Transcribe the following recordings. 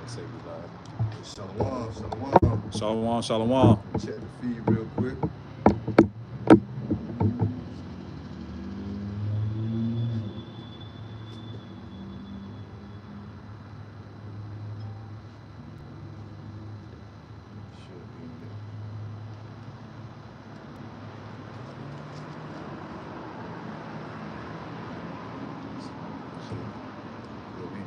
Say we live. Shalom, shalom. Shalom, shalom. Check the feed real quick. Should be in there. Should be in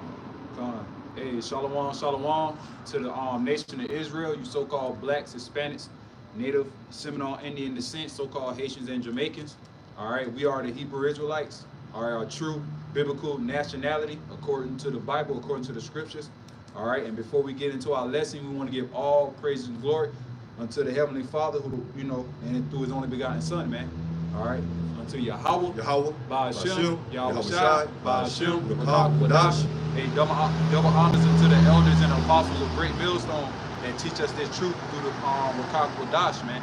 Con. Hey, shalom, shalom to the nation of Israel, you so-called blacks, Hispanics, Native, Seminole, Indian descent, so-called Haitians and Jamaicans. All right, we are the Hebrew Israelites, our true biblical nationality according to the Bible, according to the scriptures. All right, and before we get into our lesson, we want to give all praise and glory unto the Heavenly Father, who, and through His only begotten Son, man. All right, unto Yahweh, Yahweh, Ba'ashem, Yahweh Shai, Shai, Ba'ashem, Rakah, Rakah, Wadash. Hey, double honors unto the elders and apostles of Great Millstone that teach us this truth through the Rakah Wadash, man,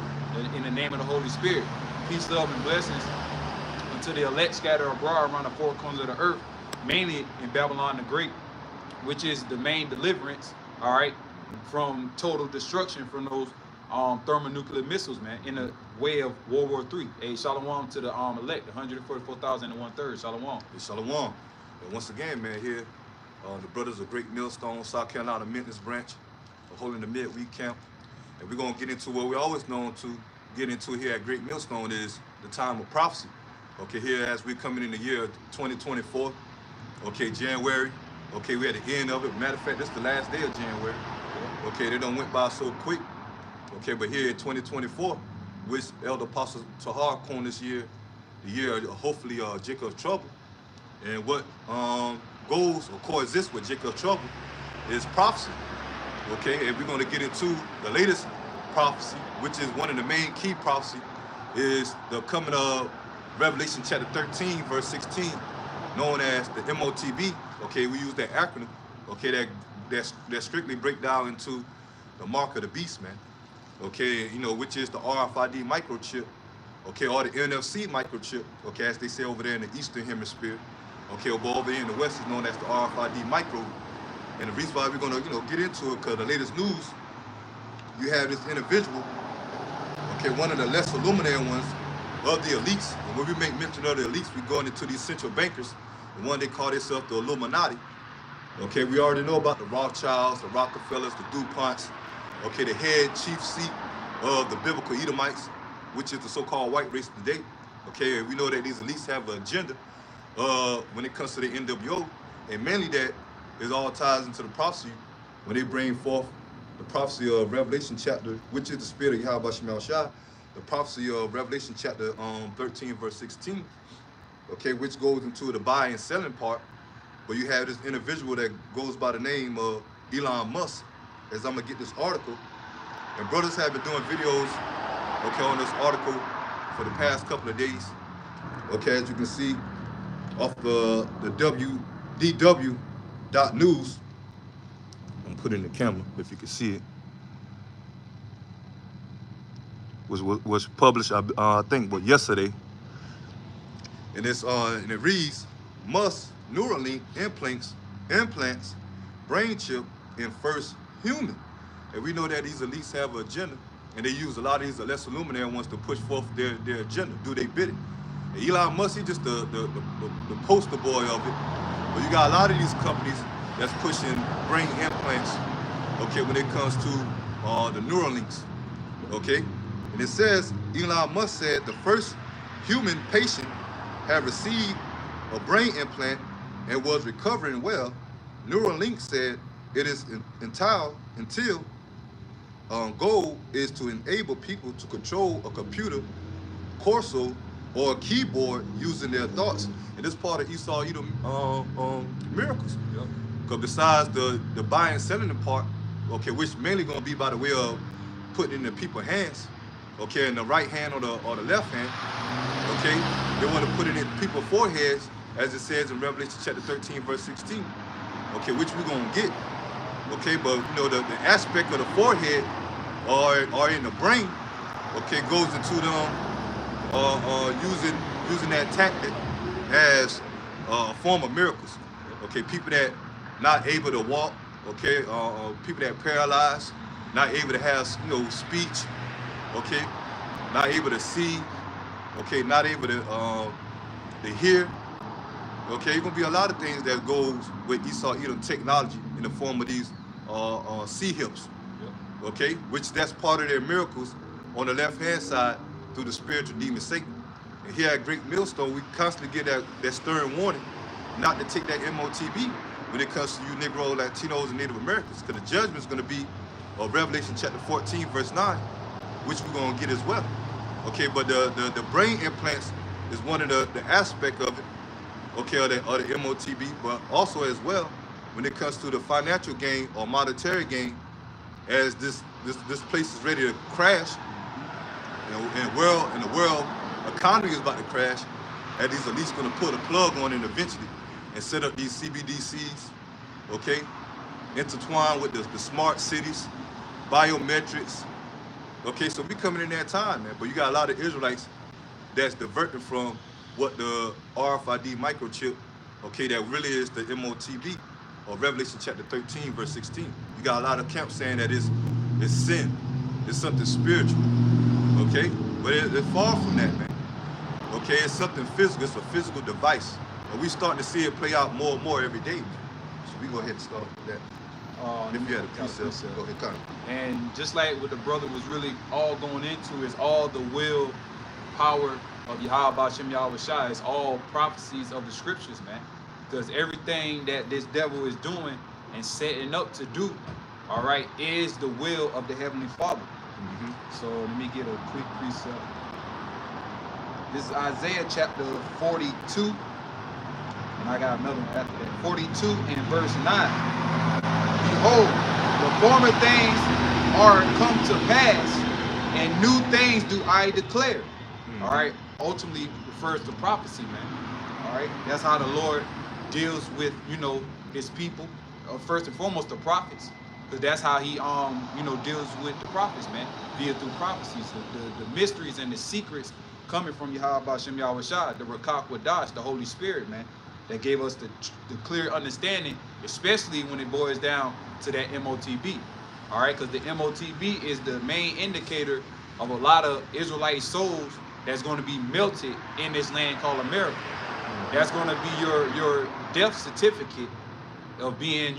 in the name of the Holy Spirit. Peace, love, and blessings unto the elect scattered abroad around the four corners of the earth, mainly in Babylon the Great, which is the main deliverance, all right, from total destruction from those thermonuclear missiles, man, in the way of World War III. Hey, shalom to the elect, 144,001 Shalom. Hey, shalom. And once again, man, here, the brothers of Great Millstone, South Carolina Maintenance Branch, are holding the midweek camp. And we're going to get into what we're always known to get into here at Great Millstone is the time of prophecy. Okay, here as we're coming in the year 2024, okay, January, okay, we're at the end of it. Matter of fact, this is the last day of January. Okay, they done went by so quick. Okay, but here in 2024, which Elder Apostle Tahar coined this year, the year hopefully Jacob's trouble. And what goes or coexists with Jacob's trouble is prophecy. Okay, and we're going to get into the latest prophecy, which is one of the main key prophecy, is the coming of Revelation chapter 13, verse 16, known as the MOTB. Okay, we use that acronym. Okay, that strictly break down into the mark of the beast, man. Okay, which is the RFID microchip, okay, or the NFC microchip, okay, as they say over there in the Eastern Hemisphere, okay, or over here in the West is known as the RFID micro. And the reason why we're gonna, get into it, because the latest news, you have this individual, okay, one of the less illuminated ones of the elites. And when we make mention of the elites, we're going into these central bankers, the one they call themselves the Illuminati. Okay, we already know about the Rothschilds, the Rockefellers, the DuPonts. Okay, the head chief seat of the biblical Edomites, which is the so-called white race today. Okay, we know that these elites have an agenda when it comes to the NWO, and mainly that is all ties into the prophecy when they bring forth the prophecy of Revelation chapter, which is the spirit of Yahweh Shemal Shai, the prophecy of Revelation chapter 13, verse 16, okay, which goes into the buying and selling part, where you have this individual that goes by the name of Elon Musk, as I'm gonna get this article. And brothers have been doing videos, okay, on this article for the past couple of days. Okay, as you can see off the WDW.news. I'm putting in the camera if you can see it. Was published, I think, yesterday. And and it reads, Musk Neuralink implants brain chip in first human. And we know that these elites have an agenda, and they use a lot of these less illuminated ones to push forth their agenda, do they bidding. And Elon Musk, he's just the poster boy of it. But you got a lot of these companies that's pushing brain implants, okay, when it comes to the Neuralinks, okay? And it says, Elon Musk said the first human patient had received a brain implant and was recovering well. Neuralink said it is until goal is to enable people to control a computer, console, or a keyboard using their thoughts. And this part of Esau Edom miracles. Because besides the buying and selling the part, okay, which mainly gonna be by the way of putting in the people's hands, okay, in the right hand or the left hand, okay, they want to put it in people's foreheads, as it says in Revelation chapter 13, verse 16, okay, which we're gonna get. Okay, but the aspect of the forehead or in the brain, okay, goes into them using that tactic as a form of miracles. Okay, people that not able to walk okay, people that paralyzed, not able to have, speech, okay, not able to see, okay, not able to hear, okay. It's gonna be a lot of things that goes with Esau Edom technology in the form of these sea hips, Yep. okay, which that's part of their miracles on the left hand side through the spiritual demon Satan. And here at Great Millstone, we constantly get that stern warning not to take that MOTB when it comes to you Negro, Latinos, and Native Americans, because the judgment is going to be Revelation chapter 14, verse 9, which we're going to get as well. Okay, but the brain implants is one of the aspect of it, okay, or the MOTB, but also as well when it comes to the financial gain or monetary gain, as this place is ready to crash, and the world economy is about to crash, and these elites going to put a plug on it eventually and set up these CBDCs, okay, intertwined with the smart cities, biometrics, okay. So we coming in that time, man. But you got a lot of Israelites that's diverting from what the RFID microchip, okay, that really is the MOTB, or Revelation chapter 13, verse 16. You got a lot of camps saying that it's sin, it's something spiritual, okay? But it's far from that, man. Okay, it's something physical, it's a physical device. And we starting to see it play out more and more every day, man. So we go ahead and start with that. If you had a precept, go ahead, Connor. And just like what the brother was really all going into is all the will, power of Yahweh Shem Yahweh Shai. It's all prophecies of the scriptures, man. Because everything that this devil is doing and setting up to do, all right, is the will of the Heavenly Father. So let me get a quick precept. This is Isaiah chapter 42. And I got another one after that. 42 and verse 9. Behold, the former things are come to pass, and new things do I declare. All right. Ultimately refers to prophecy, man. All right. That's how the Lord deals with, his people. First and foremost, the prophets. Because that's how he, deals with the prophets, man. Via through prophecies, the mysteries and the secrets coming from Yahweh Shem Yahweh Shai, the Rakak Wadash, the Holy Spirit, man. That gave us the clear understanding, especially when it boils down to that MOTB. All right, because the MOTB is the main indicator of a lot of Israelite souls that's going to be melted in this land called America. That's going to be your death certificate of being,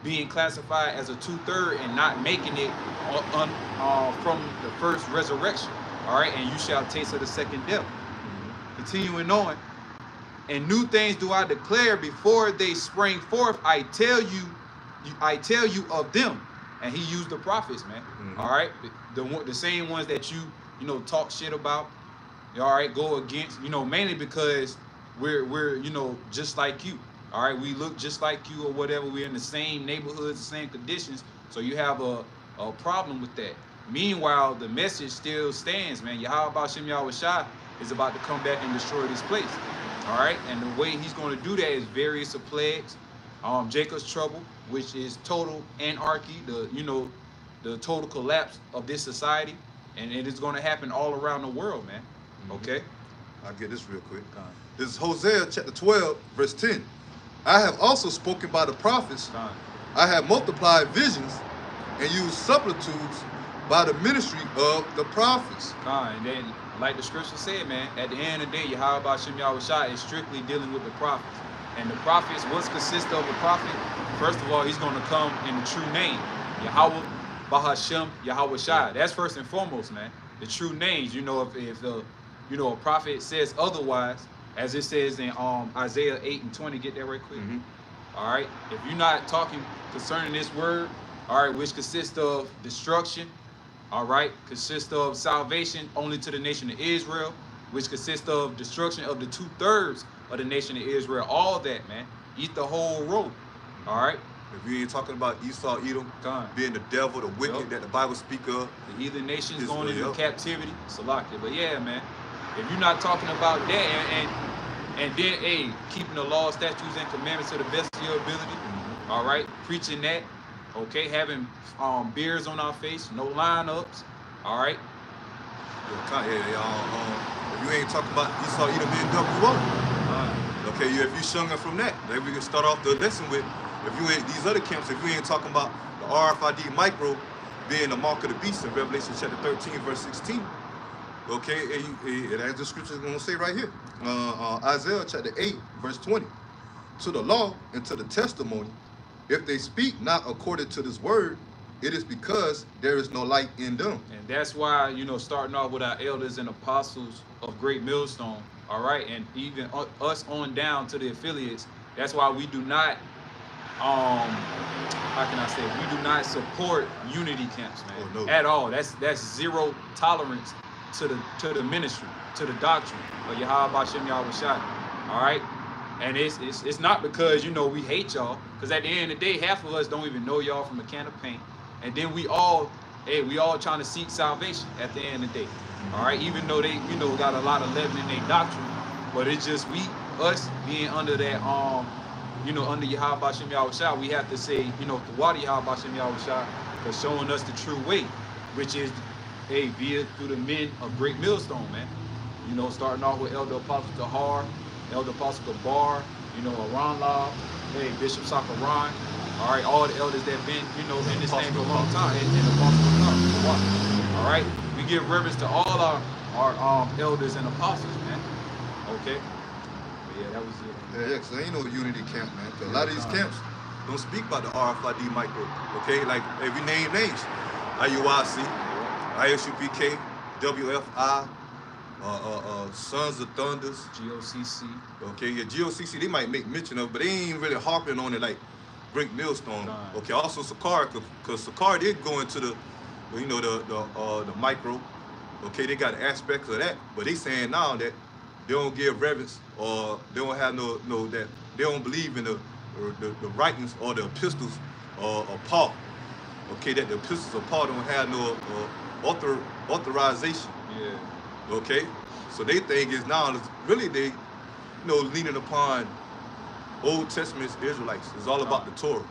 being classified as a 2/3 and not making it from the first resurrection. All right, and you shall taste of the second death. Continuing on. And new things do I declare before they spring forth. I tell you of them. And he used the prophets, man. All right, the same ones that you talk shit about. All right, go against. Mainly because we're just like you. All right, we look just like you or whatever. We're in the same neighborhoods, the same conditions. So you have a problem with that. Meanwhile, the message still stands, man. Yahweh Shem Yahweh Shai is about to come back and destroy this place. All right, and the way he's going to do that is various of plagues, Jacob's trouble, which is total anarchy, the total collapse of this society, and it is going to happen all around the world, man. Okay, I'll get this real quick. This is Hosea chapter 12, verse 10. I have also spoken by the prophets. I have multiplied visions and used substitutes by the ministry of the prophets. And then, like the scripture said, man, at the end of the day, Yahweh Shem Yahweh Shai is strictly dealing with the prophets. And the prophets, what's consist of a prophet? First of all, he's going to come in the true name, Yahweh Bahashem Yahweh Shai. That's first and foremost, man. The true names. If a prophet says otherwise, as it says in Isaiah 8 and 20, get that right quick. All right. If you're not talking concerning this word, all right, which consists of destruction, all right, consists of salvation only to the nation of Israel, which consists of destruction of the 2/3 of the nation of Israel. All that, man. Eat the whole rope. All right. If you ain't talking about Esau, Edom, being the devil, the wicked that the Bible speak of, the heathen nations going into captivity, Salakia. But yeah, man, if you're not talking about that and then, hey, keeping the law, statutes, and commandments to the best of your ability, all right, preaching that, okay, having beards on our face, no lineups, all right. If you ain't talking about Esau, Edom, being WO, okay, if you shunning from that, then we can start off the lesson with If you ain't these other camps, if you ain't talking about the RFID micro being the mark of the beast in Revelation chapter 13, verse 16. Okay, and as the scripture is going to say right here, Isaiah chapter 8, verse 20. To the law and to the testimony, if they speak not according to this word, it is because there is no light in them. And that's why, starting off with our elders and apostles of Great Millstone, all right, and even us on down to the affiliates, that's why we do not, how can I say, we do not support unity camps, man, Oh, no. at all. That's zero tolerance to the ministry, to the doctrine of Yahweh Bashem Yahweh Shai, all right? And it's not because, we hate y'all, because at the end of the day, half of us don't even know y'all from a can of paint. And then we all trying to seek salvation at the end of the day. All right, even though they, got a lot of leaven in their doctrine, but it's just us being under that, under Yahweh Bashem Yahweh Shai, we have to say, the water Yahweh Bashem Yahweh Shai for showing us the true way, which is, via through the men of Great Millstone, man. Starting off with Elder Apostle Tahar, Elder Apostle Gabar, Aron Law, Bishop Sakaran, all right, all the elders that have been, in this thing for a long time, and Apostle Tahar, all right? We give reverence to all our elders and apostles, man, okay? But yeah, that was it. Yeah, because there ain't no unity camp, man. 'Cause a lot of these camps don't speak about the RFID micro, okay? Like, if we name names, IUIC, ISUPK, WFI, Sons of Thunders, GOCC. okay, yeah, GOCC, they might make mention of, but they ain't really harping on it like Great Millstone. Okay, also Sakar, because Sakar did go into the micro. Okay, they got aspects of that, but they saying now that they don't give reverence, or they don't have that they don't believe in the writings or the epistles of Paul. Okay, that the epistles of Paul don't have no authorization. Yeah. Okay, so they think is now really they, leaning upon Old Testament Israelites. It's all about the Torah.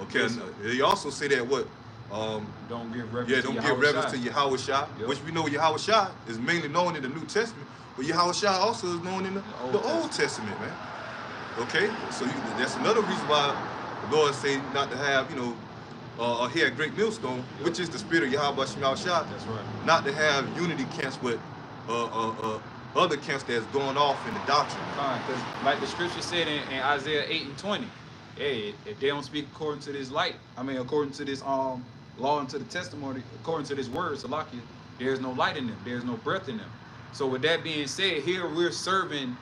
Okay, Yes, and they also say that what? Don't give reverence. Yeah, don't give reverence to Shai. Yahweh Shai, Yep. which we know Yahweh Shai is mainly known in the New Testament, but Yahweh Shai also is known in the Old Testament, man. Okay, so that's another reason why the Lord say not to have, here at Great Millstone, which is the spirit of Yahweh Shai. That's right. Not to have unity camps with other camps that's going off in the doctrine. Because like the scripture said in Isaiah 8 and 20, if they don't speak according to this light, according to this law and to the testimony, according to this word, Salakia, there's no light in them, there's no breath in them. So with that being said, here we're serving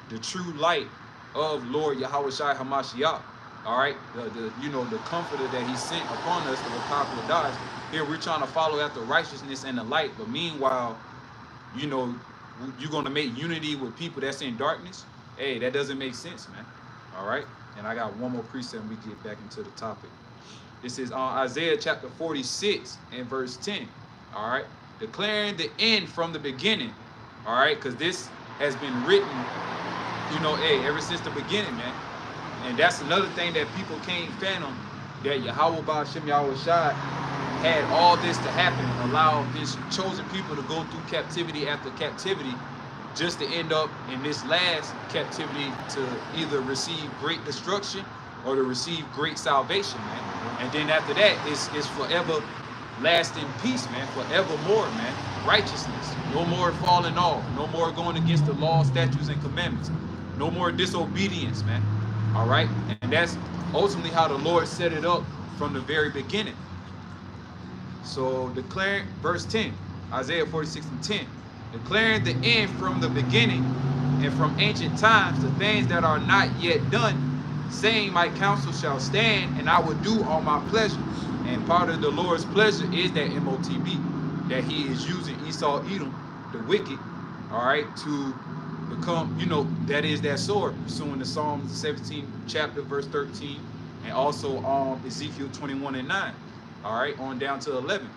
the true light of Lord Yahweh Shai HaMashiach. All right, the comforter that he sent upon us, the Wakak Wadash. Here we're trying to follow after righteousness and the light, but meanwhile, you're gonna make unity with people that's in darkness. That doesn't make sense, man. All right, and I got one more precept and we get back into the topic. This is on Isaiah chapter 46 and verse 10. All right, declaring the end from the beginning. All right, because this has been written, ever since the beginning, man. And that's another thing that people can't fathom, that Yahweh Ba'ashem Yahweh Shai had all this to happen, allow his chosen people to go through captivity after captivity, just to end up in this last captivity to either receive great destruction or to receive great salvation, man. And then after that, it's forever lasting peace, man, forevermore, man. Righteousness, no more falling off, no more going against the law, statutes, and commandments, no more disobedience, man. All right, and that's ultimately how the Lord set it up from the very beginning. So declaring, verse 10, Isaiah 46 and 10, declaring the end from the beginning and from ancient times, the things that are not yet done, saying my counsel shall stand and I will do all my pleasure. And part of the Lord's pleasure is that MOTB, that he is using Esau Edom, the wicked, all right, to become, that is that sword, pursuing the Psalms 17 chapter verse 13, and also Ezekiel 21 and 9, all right, on down to 11.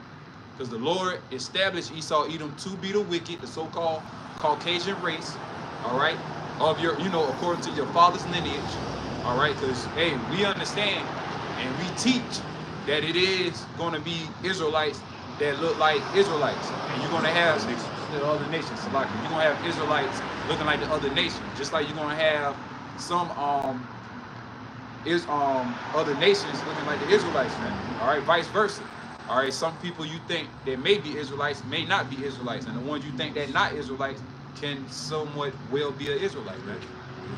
Because the Lord established Esau Edom to be the wicked, the so-called Caucasian race, all right, of your, according to your father's lineage, all right, because, we understand and we teach that it is going to be Israelites that look like Israelites, and you're going to have the other nations. So like you're going to have Israelites looking like the other nations, just like you're going to have some other nations looking like the Israelites, man. All right, vice versa. All right, some people you think that may be Israelites may not be Israelites, and the ones you think that not Israelites can somewhat well be an Israelite, man.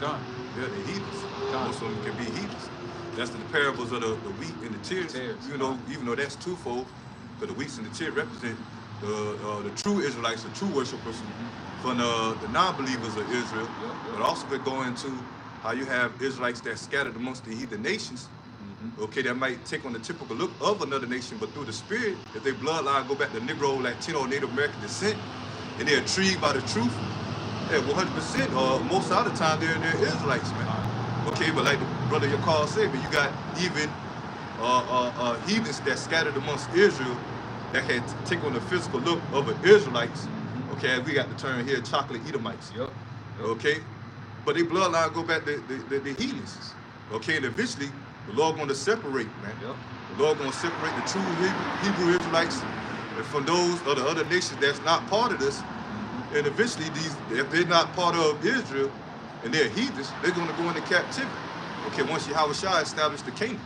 Done. Yeah, they're heathens. Done. Most of them can be heathens. That's the parables of the wheat and the tares. Even though that's twofold, because the wheats and the tares represent the true Israelites, the true worshipers from the non-believers of Israel. But also could go into how you have Israelites that scattered amongst the heathen nations. Okay, that might take on the typical look of another nation, but through the spirit, if their bloodline go back to Negro, Latino, Native American descent, and they're intrigued by the truth, yeah, 100%, most of the time they're Israelites, man. Okay, but like the brother your call said, but you got even heathens that scattered amongst Israel that had to take on the physical look of the Israelites. Okay, we got the term here, chocolate Edomites. Okay, but their bloodline go back to the heathens. Okay, and eventually the Lord going to separate, man. The Lord going to separate the true Hebrew Israelites from those of the other nations that's not part of this. And eventually, if they're not part of Israel and they're heathens, they're going to go into captivity. Okay, once Yahushua established the kingdom.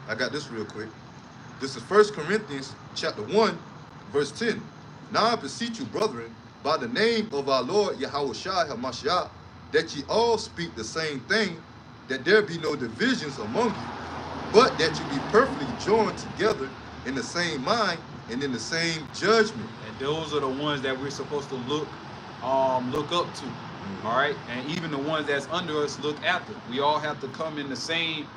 I got this real quick. This is 1 Corinthians chapter 1, verse 10. Now I beseech you, brethren, by the name of our Lord Yahushua HaMashiach, that ye all speak the same thing, that there be no divisions among you, but that you be perfectly joined together in the same mind and in the same judgment. And those are the ones that we're supposed to look up to. All right, and even the ones that's under us look after. We all have to come in the same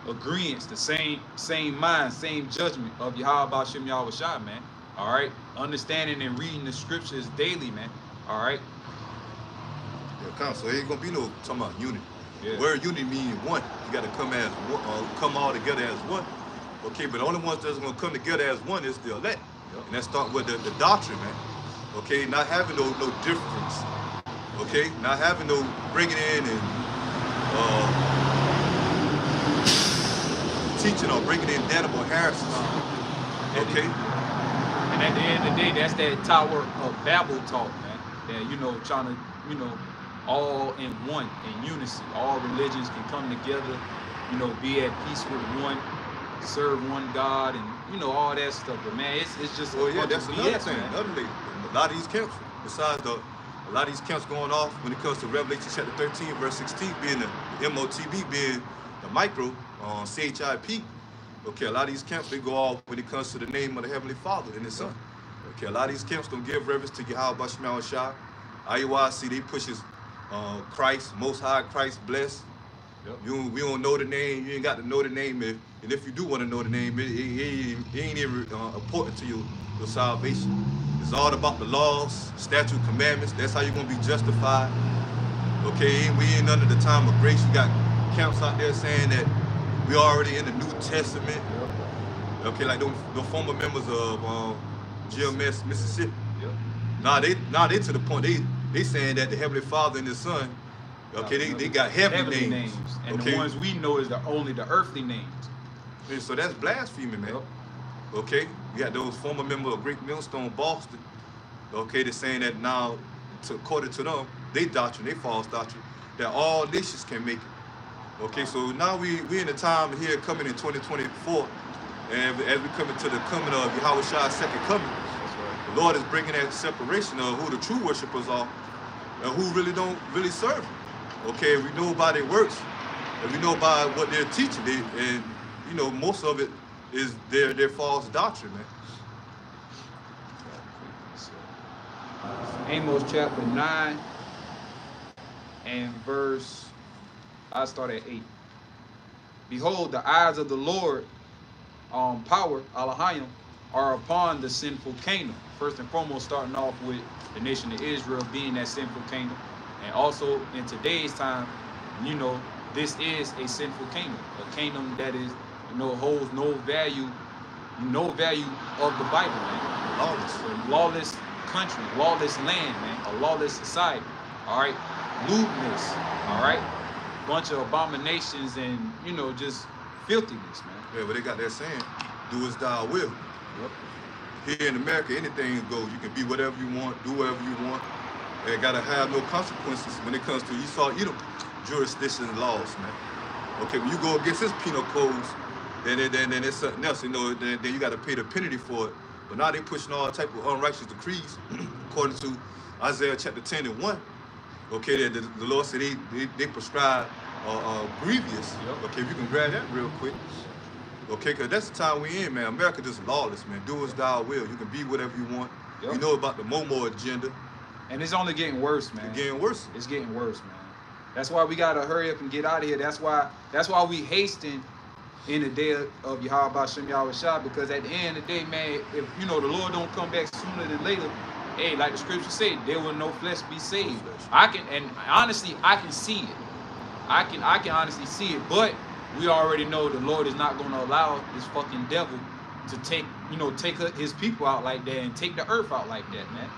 agreements, the same mind, same judgment of Yahweh B'Shem Yahushua, man. All right, understanding and reading the scriptures daily, man. All right. Yeah, so there ain't gonna be no talking about unity. Yeah. The word unity means one. You got to come as one, come all together as one. Okay, but the only ones that's gonna come together as one is the elect, and that start with the doctrine, man. Okay, not having no difference. Okay, not having no bringing in and teaching or bringing in damnable heresies. Okay. And at the end of the day, that's that Tower of Babel talk, man. That trying to all in one, in unison. All religions can come together, be at peace with one, serve one God, and all that stuff. But man, it's just that's another thing. Another thing. A lot of these camps, besides a lot of these camps going off when it comes to Revelation chapter 13, verse 16, being the MOTB, being the micro, CHIP. Okay, a lot of these camps, they go off when it comes to the name of the Heavenly Father and His Son. Okay, a lot of these camps don't give reverence to Yahweh B'Shem Yahushua. IUIC, they pushes Christ, Most High Christ, blessed. We don't know the name. You ain't got to know the name. And if you do want to know the name, it ain't even important to your salvation. It's all about the laws, statute, commandments. That's how you're going to be justified. Okay, we ain't under the time of grace. You got camps out there saying that we already in the New Testament. Okay, like the former members of GMS, Mississippi. Now they to the point, they saying that the Heavenly Father and His Son, okay, they got heavenly names. And the ones we know is only the earthly names. And so that's blasphemy, man. Okay, you got those former members of Great Millstone, Boston. Okay, they're saying that now, according to them, they doctrine, they false doctrine, that all nations can make it. Okay, so now we in a time here coming in 2024, and as we come into the coming of Yahushua's second coming, the Lord is bringing that separation of who the true worshipers are and who really don't serve Him. Okay, we know by their works, and we know by what they're teaching, and most of it is their false doctrine, man. Amos chapter 9 and verse, I start at 8. Behold, the eyes of the Lord, power, Elohim, are upon the sinful kingdom. First and foremost, starting off with the nation of Israel being that sinful kingdom. And also in today's time, this is a sinful kingdom. A kingdom that is, holds no value of the Bible, man. Lawless country, lawless land, man. A lawless society. All right. Lewdness. All right. Bunch of abominations and, just filthiness, man. Yeah, but they got that saying, do as thou will. Here in America, anything goes. You can be whatever you want, do whatever you want. They gotta have no consequences when it comes to Esau, Edom jurisdiction and laws, man. Okay, when you go against his penal codes, then it's something else. You know, then you got to pay the penalty for it. But now they pushing all type of unrighteous decrees, according to Isaiah chapter 10:1. Okay, the Lord said they prescribe grievous. Yep. Okay, if you can grab that real quick. Okay, because that's the time we in, man. America just lawless, man. Do as thou will. You can be whatever you want. Yep. You know about the Momo agenda. And it's only getting worse, man. It's getting worse. It's getting worse, man. That's why we gotta hurry up and get out of here. That's why we hasten in the day of Yahweh Shem Yahweh Shah, because at the end of the day, man, if you know the Lord don't come back sooner than later, hey, like the scripture said, there will no flesh be saved. I can see it. I can honestly see it, but we already know the Lord is not gonna allow this fucking devil to take his people out like that and take the earth out like that, man.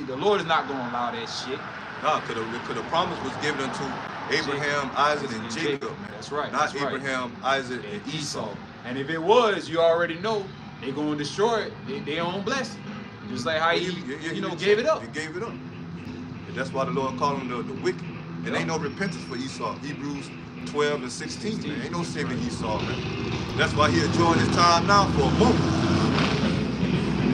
The Lord is not gonna allow that shit. Nah, because the promise was given unto Abraham, Isaac, and Jacob, man. That's right. Not that's Abraham, right. Isaac, and Esau. And if it was, you already know they're gonna destroy it. Their own blessing. Just like how he gave it up. He gave it up. And that's why the Lord called him the wicked. And ain't no repentance for Esau. Hebrews 12 and 16, man. Ain't no saving Esau, man. That's why he enjoying his time now for a moment.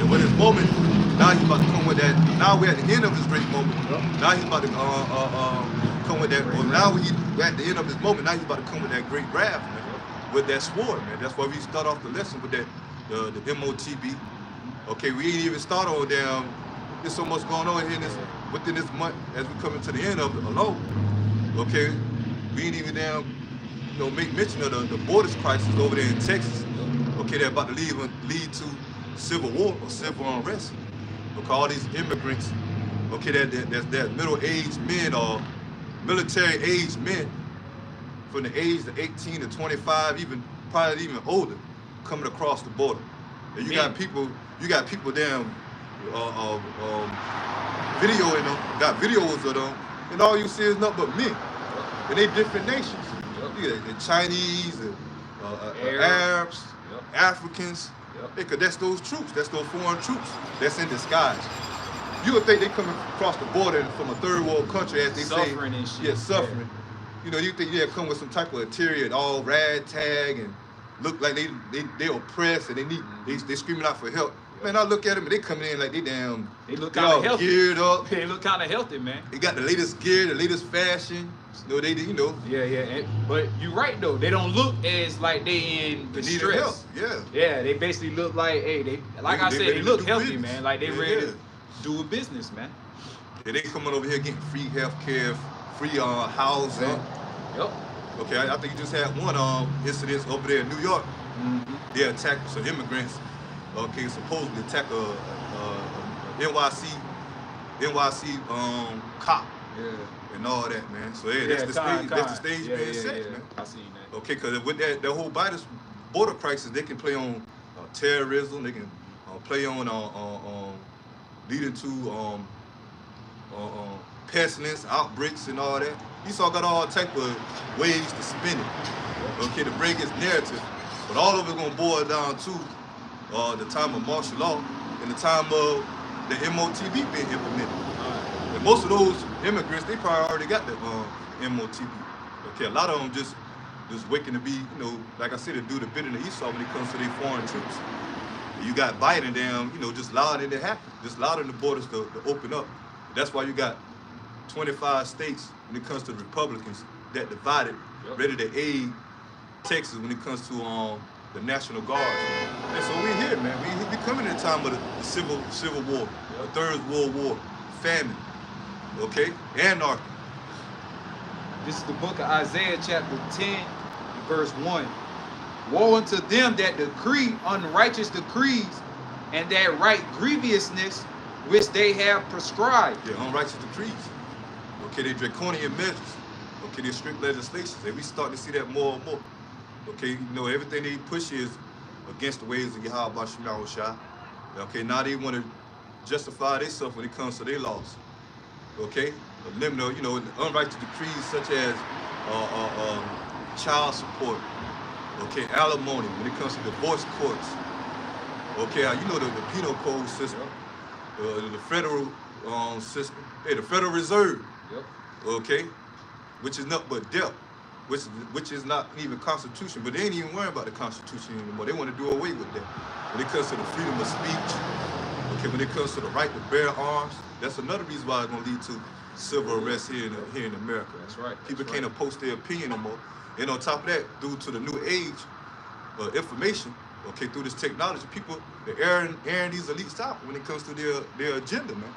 And with his moment, now he's about to come with that. Now we're at the end of his great moment. Now he's about to come with that. Well, now we're at the end of his moment. Now he's about to come with that great wrath, man. With that sword, man. That's why we start off the lesson with that the MOTB. Okay, we ain't even started on damn. There's so much going on here within this month as we come into the end of it alone. Okay, we ain't even damn make mention of the borders crisis over there in Texas. Okay, they're about to lead to civil war or civil unrest. Because all these immigrants, okay, that middle-aged men or military-aged men from the age of 18 to 25, probably even older, coming across the border. And you got people damn videoing them, got videos of them, and all you see is nothing but men. And they different nations. You got the Chinese, Arabs, Africans. Because that's those troops, that's those foreign troops that's in disguise. You would think they coming across the border from a third world country, as they suffering say. And shit. Yeah, suffering. Yeah. You think they'll come with some type of interior, all ragtag, and look like they oppressed and they screaming out for help. Man, I look at them and they coming in like they look kind of healthy. Geared up. They look kind of healthy, man. They got the latest gear, the latest fashion. Yeah. But you're right though. They don't look as like they in distress. Yeah. They basically look like, hey, they look healthy, business. Man. Like they ready to do a business, man. Yeah, they coming over here getting free health care, free housing. Yep. Okay, I think you just had one incident over there in New York. They attacked some immigrants. Okay, supposedly attack a NYC cop. Yeah. And all that, man. So that's the stage being set, man. I seen that. Okay, because with that whole border crisis, they can play on terrorism. They can play on leading to pestilence, outbreaks, and all that. Esau got all type of ways to spin it. Okay, to bring his narrative, but all of it's gonna boil down to the time of martial law and the time of the MOTB being implemented. And most of those immigrants, they probably already got the MOTB. Okay, a lot of them just waiting to be, like I said, to do the bidding of Esau when it comes to their foreign troops. You got Biden down, just allowing it to happen, just allowing the borders to open up. That's why you got 25 states when it comes to the Republicans that divided, ready to aid Texas when it comes to the National Guard. And so we're here, man. We coming in the time of the Civil War, the Third World War, famine. Okay, anarchy. This is the book of Isaiah chapter 10, verse 1. Woe unto them that decree unrighteous decrees and that write grievousness which they have prescribed. Yeah, unrighteous decrees. Okay, they draconian measures. Okay, they strict legislations. And we start to see that more and more. Okay, everything they push is against the ways of Yahweh Shem Yahweh Shah. Okay, now they want to justify themselves when it comes to their laws. Okay, unrighteous decrees such as child support, okay, alimony when it comes to divorce courts. Okay, the penal code system, the federal system, the Federal Reserve, okay, which is nothing but debt. which is not even Constitution, but they ain't even worrying about the Constitution anymore. They want to do away with that. When it comes to the freedom of speech, okay, when it comes to the right to bear arms, that's another reason why it's going to lead to civil arrest here in America. That's right. People can't post their opinion no more. And on top of that, due to the new age of information, okay, through this technology, people they're airing these elites out when it comes to their agenda, man.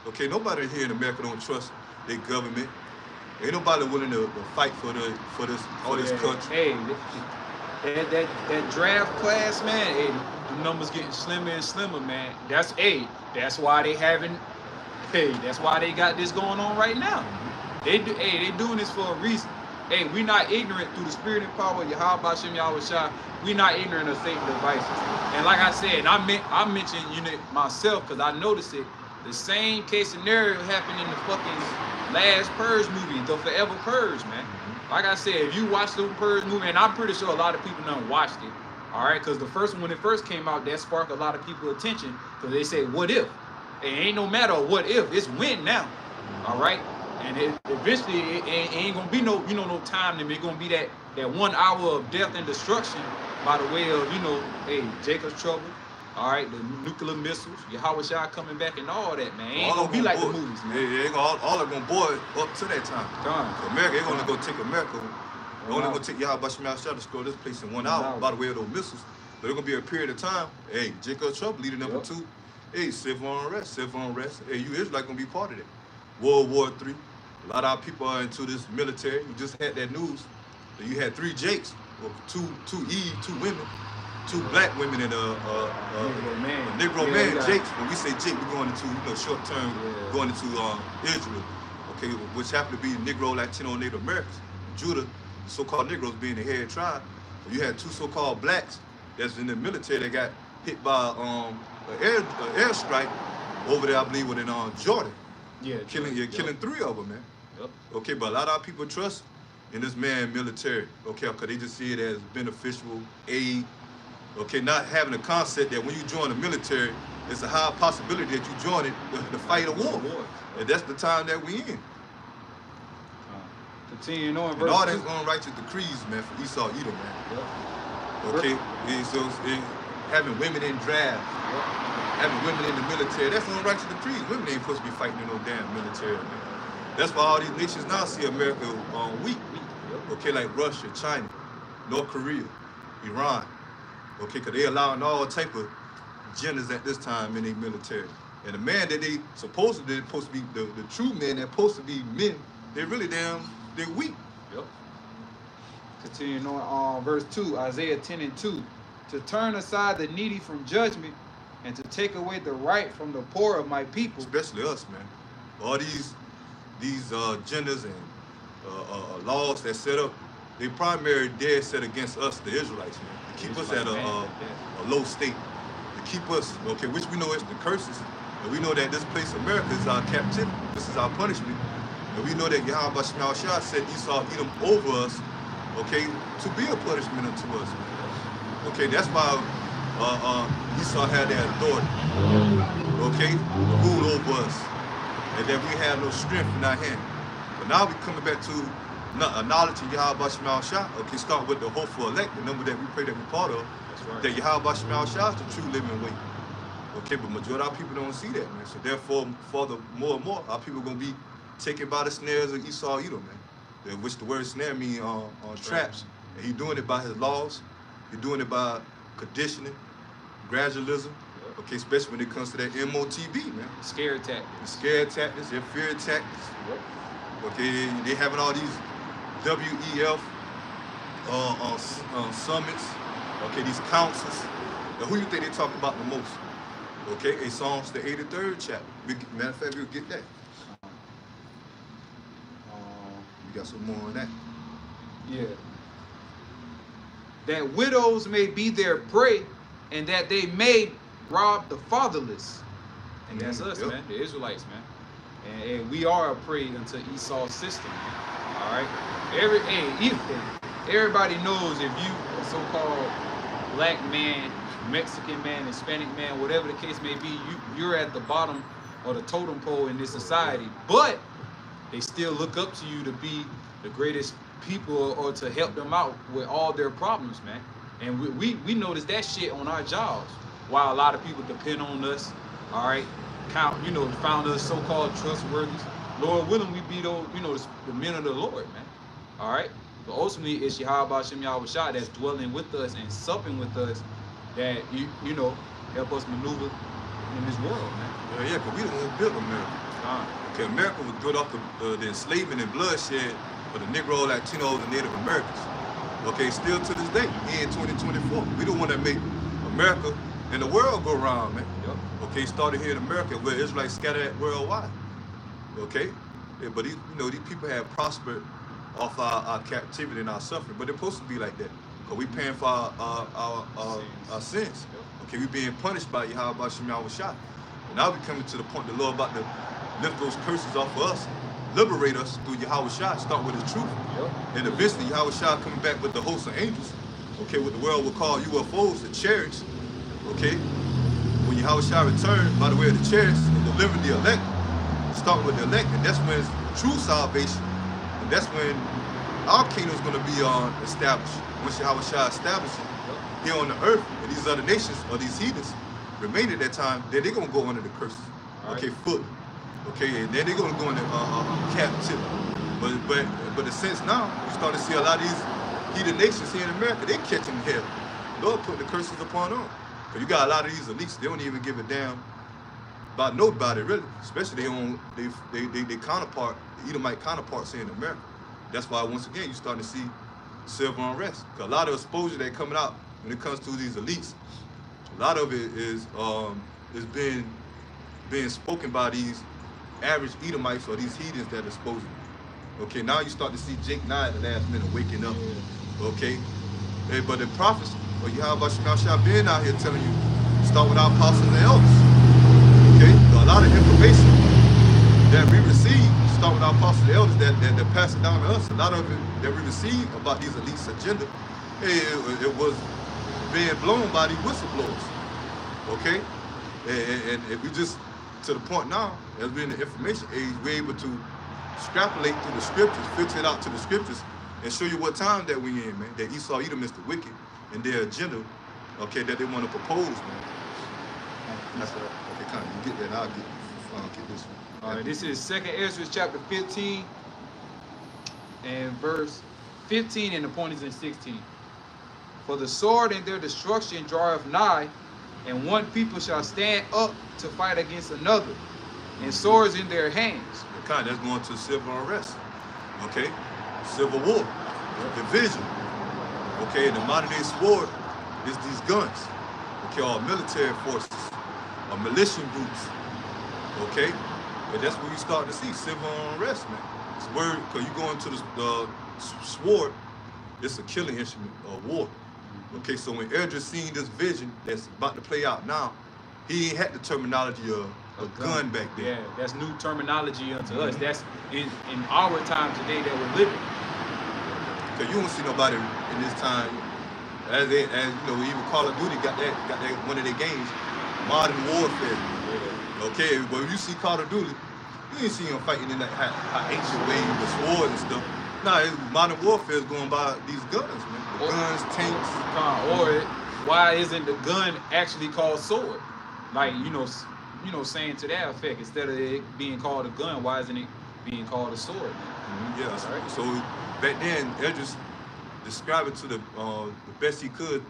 Okay, nobody here in America don't trust their government. Ain't nobody willing to fight for this country. Hey, that draft class, man. Hey, the numbers getting slimmer and slimmer, man. That's why they having. Hey, that's why they got this going on right now. They doing this for a reason. Hey, we not ignorant through the spirit and power of Yahweh Bashem Yahweh Shah. We not ignorant of Satan's devices. And like I said, I mentioned myself because I noticed it. The same case scenario happened in the fucking last Purge movie, the Forever Purge, man. Like I said, if you watch the Purge movie, and I'm pretty sure a lot of people done watched it, all right, because when it first came out, that sparked a lot of people's attention because they said, what if? It ain't no matter what if, it's when now, all right? And eventually, it ain't gonna be no time limit. It's gonna be that 1 hour of death and destruction by the way of, hey, Jacob's trouble, all right, the nuclear missiles, Yahweh Shah coming back and all that, man. It ain't gonna be like the movies, man. Yeah, all are gonna boil up to that time. America, they're gonna go take America. They're only gonna take Yahweh Shah to destroy this place in 1 hour by the way of those missiles. But there's gonna be a period of time, hey, Jacob's trouble, leader number 2, hey, civil unrest. Hey, you Israelites gonna be part of that. World War III. A lot of our people are into this military. You just had that news that you had 3 Jakes, or two Eve, 2 women, 2 black women and a Negro man, Jakes. When we say Jake, we're going into short term, going into Israel, okay, which happen to be Negro, Latino, Native Americans. Judah, the so-called Negroes being the head tribe. You had 2 so-called blacks that's in the military that got hit by an airstrike over there, I believe, within Jordan. Yeah, killing 3 of them, man. Yep. Okay, but a lot of our people trust in this man military, okay, because they just see it as beneficial aid. Okay, not having a concept that when you join the military, it's a high possibility that you join it to fight a war. And that's the time that we in. Continuing on, and all that's unrighteous decrees, man, for Esau, Edom, man. Yep. Okay, so having women in drafts, having women in the military, that's unrighteous decrees. Women ain't supposed to be fighting in no damn military, man. That's why all these nations now see America weak. Okay, like Russia, China, North Korea, Iran. Okay, because they allowing all type of genders at this time in their military. And the man that they supposed to be the true men that supposed to be men, they're really they're weak. Yep. Continuing on verse 2, Isaiah 10:2, to turn aside the needy from judgment and to take away the right from the poor of my people. Especially us, man. All these genders and laws that set up, they primary dead set against us, the Israelites, man. To keep us at a low state. To keep us, okay, which we know is the curses. And we know that this place, America, is our captivity. This is our punishment. And we know that Yahweh Bashem Shah said Esau eat them over us, okay, to be a punishment unto us. Okay, that's why Esau had that authority, okay, to rule over us. And that we have no strength in our hand. But now we're coming back to a knowledge of Yahweh Bashem Shah. Okay, start with the hopeful elect, the number that we pray that we're part of. That's right. That Yahweh Bashem Shah is the true living way. Okay, but majority of our people don't see that, man. So therefore, more and more, our people are going to be taken by the snares of Esau Edom, man. Which the word snare means traps. And he's doing it by his laws. He's doing it by conditioning, gradualism. Okay, especially when it comes to that MOTB, man. Scare tactics. The scare tactics, their fear tactics. Okay, they having all these WEF summits. Okay, these councils. Now, who you think they talk about the most? Okay, in Psalms, the 83rd chapter. Matter of fact, we'll get that. We got some more on that. Yeah. That widows may be their prey, and that they may rob the fatherless. And that's us, man, the Israelites, man. And we are a prey unto Esau's system, all right? Everybody knows if you a so-called black man, Mexican man, Hispanic man, whatever the case may be, you're at the bottom of the totem pole in this society. But they still look up to you to be the greatest people or to help them out with all their problems, man. And we notice that shit on our jobs. While a lot of people depend on us, all right, found us so-called trustworthy. Lord willing, we be those, the men of the Lord, man. All right. But ultimately, it's Yahweh Shem Yahweh Shah that's dwelling with us and supping with us that help us maneuver in this world, man. Yeah, because we the one built America. Okay, America was built off the enslavement and bloodshed of the Negro, Latinos, and Native Americans. Okay, still to this day, here in 2024, we the one that make America and the world go around, man. Yep. Okay, started here in America, where Israelites scattered worldwide. Okay, yeah, but these people have prospered off our captivity and our suffering, but they're supposed to be like that, because we paying for our sins. Okay, we being punished by Yahweh Shem Yahweh Shah. And now we coming to the point the Lord about to lift those curses off of us, liberate us through Yahweh Shah, start with His truth. Yep. And eventually Yahweh Shah coming back with the hosts of angels, okay, what the world will call UFOs, the chariots. Okay, when Yahweh Shah return by the way of the chariots and deliver the elect, start with the elect, and that's when it's true salvation, and that's when our kingdom is going to be established. Once Yahweh Shah established it here on the earth, and these other nations or these heathens remain at that time, then they're going to go under the curses. Okay, fully. Okay, and then they're going to go into captivity. But the sense now, you start to see a lot of these heathen nations here in America, they're catching hell. Lord put the curses upon them. Because you got a lot of these elites, they don't even give a damn about nobody, really. Especially they counterpart, the Edomite counterparts here in America. That's why, once again, you're starting to see civil unrest. Because a lot of exposure that's coming out when it comes to these elites, a lot of it is being spoken by these average Edomites or these heathens that are supposed to. Okay, now you start to see Jake Nye at the last minute waking up. Okay, but the prophets, or Yahweh Shah been out here telling you, start with our apostles and elders. Okay, so a lot of information that we receive, start with our apostles and elders that pass it down to us. A lot of it that we receive about these elites' agenda, it was being blown by these whistleblowers. Okay, and we just, to the point now, as we're in the information age, we're able to extrapolate through the scriptures, filter it out to the scriptures, and show you what time that we in, man. That Esau, Edom is the wicked, and their agenda, okay, that they want to propose, man. Okay, kind of, you get that, and I'll get this one. All right, this is 2nd Ezra chapter 15 and verse 15, and the point is in 16. For the sword and their destruction draweth nigh, and one people shall stand up to fight against another, and swords in their hands. Okay, that's going to civil unrest. Okay, civil war, division. Okay, and the modern day sword is these guns. Okay, all military forces, or militia groups. Okay, and that's what we start to see, civil unrest, man. It's word, because you go into the sword, it's a killing instrument, of war. Okay, so when Edris seen this vision that's about to play out now, he ain't had the terminology of a gun back then. Yeah, that's new terminology unto us. That's in our time today that we're living. Because you don't see nobody in this time, as even Call of Duty got that one of their games, modern warfare. Yeah. Okay, but when you see Call of Duty, you ain't see them fighting in that high ancient way with swords and stuff. Nah, modern warfare is going by these guns, man. The guns, tanks. Or why isn't the gun actually called sword? Like, saying to that effect, instead of it being called a gun, why isn't it being called a sword, man? Yeah, right. So back then, Edris described it to the best he could,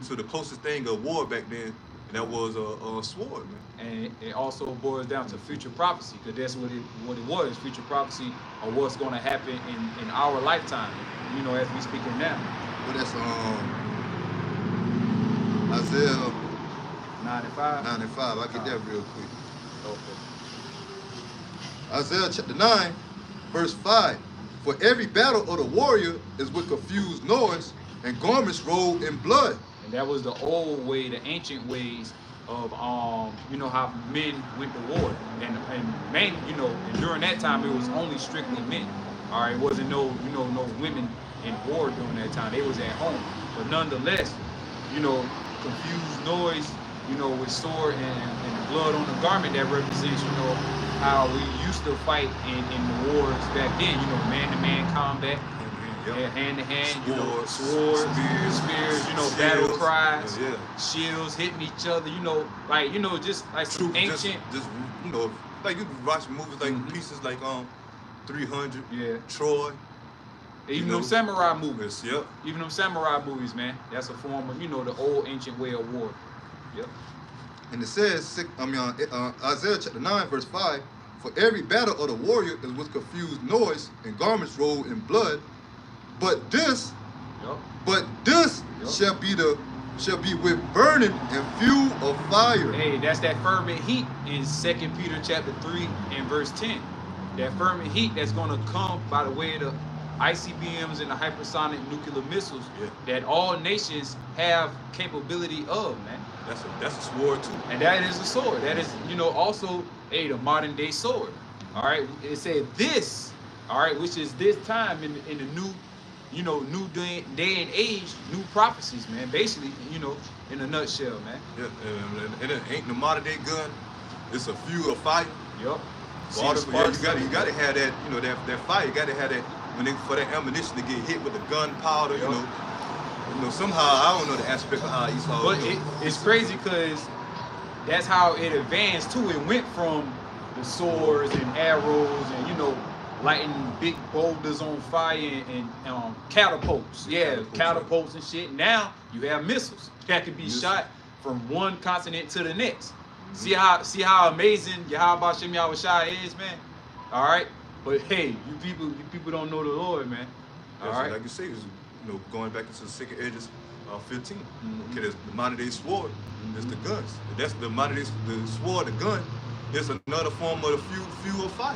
to the closest thing of war back then, and that was a sword, man. And it also boils down to future prophecy, because that's what it was, future prophecy of what's going to happen in our lifetime, as we speaking now. Well, that's Isaiah 95. 95. I'll get that real quick. Okay. Isaiah chapter 9, verse 5. For every battle of the warrior is with confused noise and garments rolled in blood. And that was the old way, the ancient ways of how men went to war. And men, and during that time it was only strictly men. All right, it wasn't no women in war during that time. They was at home. But nonetheless, confused noise, with sword and blood on the garment, that represents, how we used to fight in the wars back then, man-to-man combat. Yep. Yeah, hand to hand, you know, Swords, spears, you know, shields, battle cries, yeah. shields hitting each other, you know, like, you know, just like some Troops, ancient. just you know, like you watch movies like Mhm. pieces like 300, Yeah. Troy. Even know, them samurai movies. Yep. Even them samurai movies, man. That's a form of, you know, the old ancient way of war. Yep. And it says, Isaiah chapter 9, verse 5, for every battle of the warrior is with confused noise and garments rolled in blood, but this Yep. shall be with burning and fuel of fire. Hey, that's that fervent heat in 2 Peter chapter 3 and verse 10. That fervent heat that's going to come by the way of the ICBMs and the hypersonic nuclear missiles that all nations have capability of, man. That's a sword too. And that is a sword. That is, you know, also the modern day sword. All right. It said this, all right, which is this time in the new, you know, new day and age, new prophecies, man. Basically, you know, in a nutshell, man. Yeah, and it ain't the modern day gun. It's a fuel of fire. Yup. So you gotta have that, you know, that fire. You gotta have that for that ammunition to get hit with the gunpowder, you know, somehow I don't know the aspect of how Esau. But it's crazy because that's how it advanced too. It went from the swords and arrows and, you know, lighting big boulders on fire and catapults. Yeah, catapults and shit. Now you have missiles that can be shot from one continent to the next. Mm-hmm. See how amazing Yahweh Shem Yahweh Shai is, man. All right, but hey, you people don't know the Lord, man. All right, like you say, is, you know, going back into the second edges, 15. Okay, there's the modern day sword. There's the guns. That's the modern day the sword, the gun. It's another form of the fuel of fire.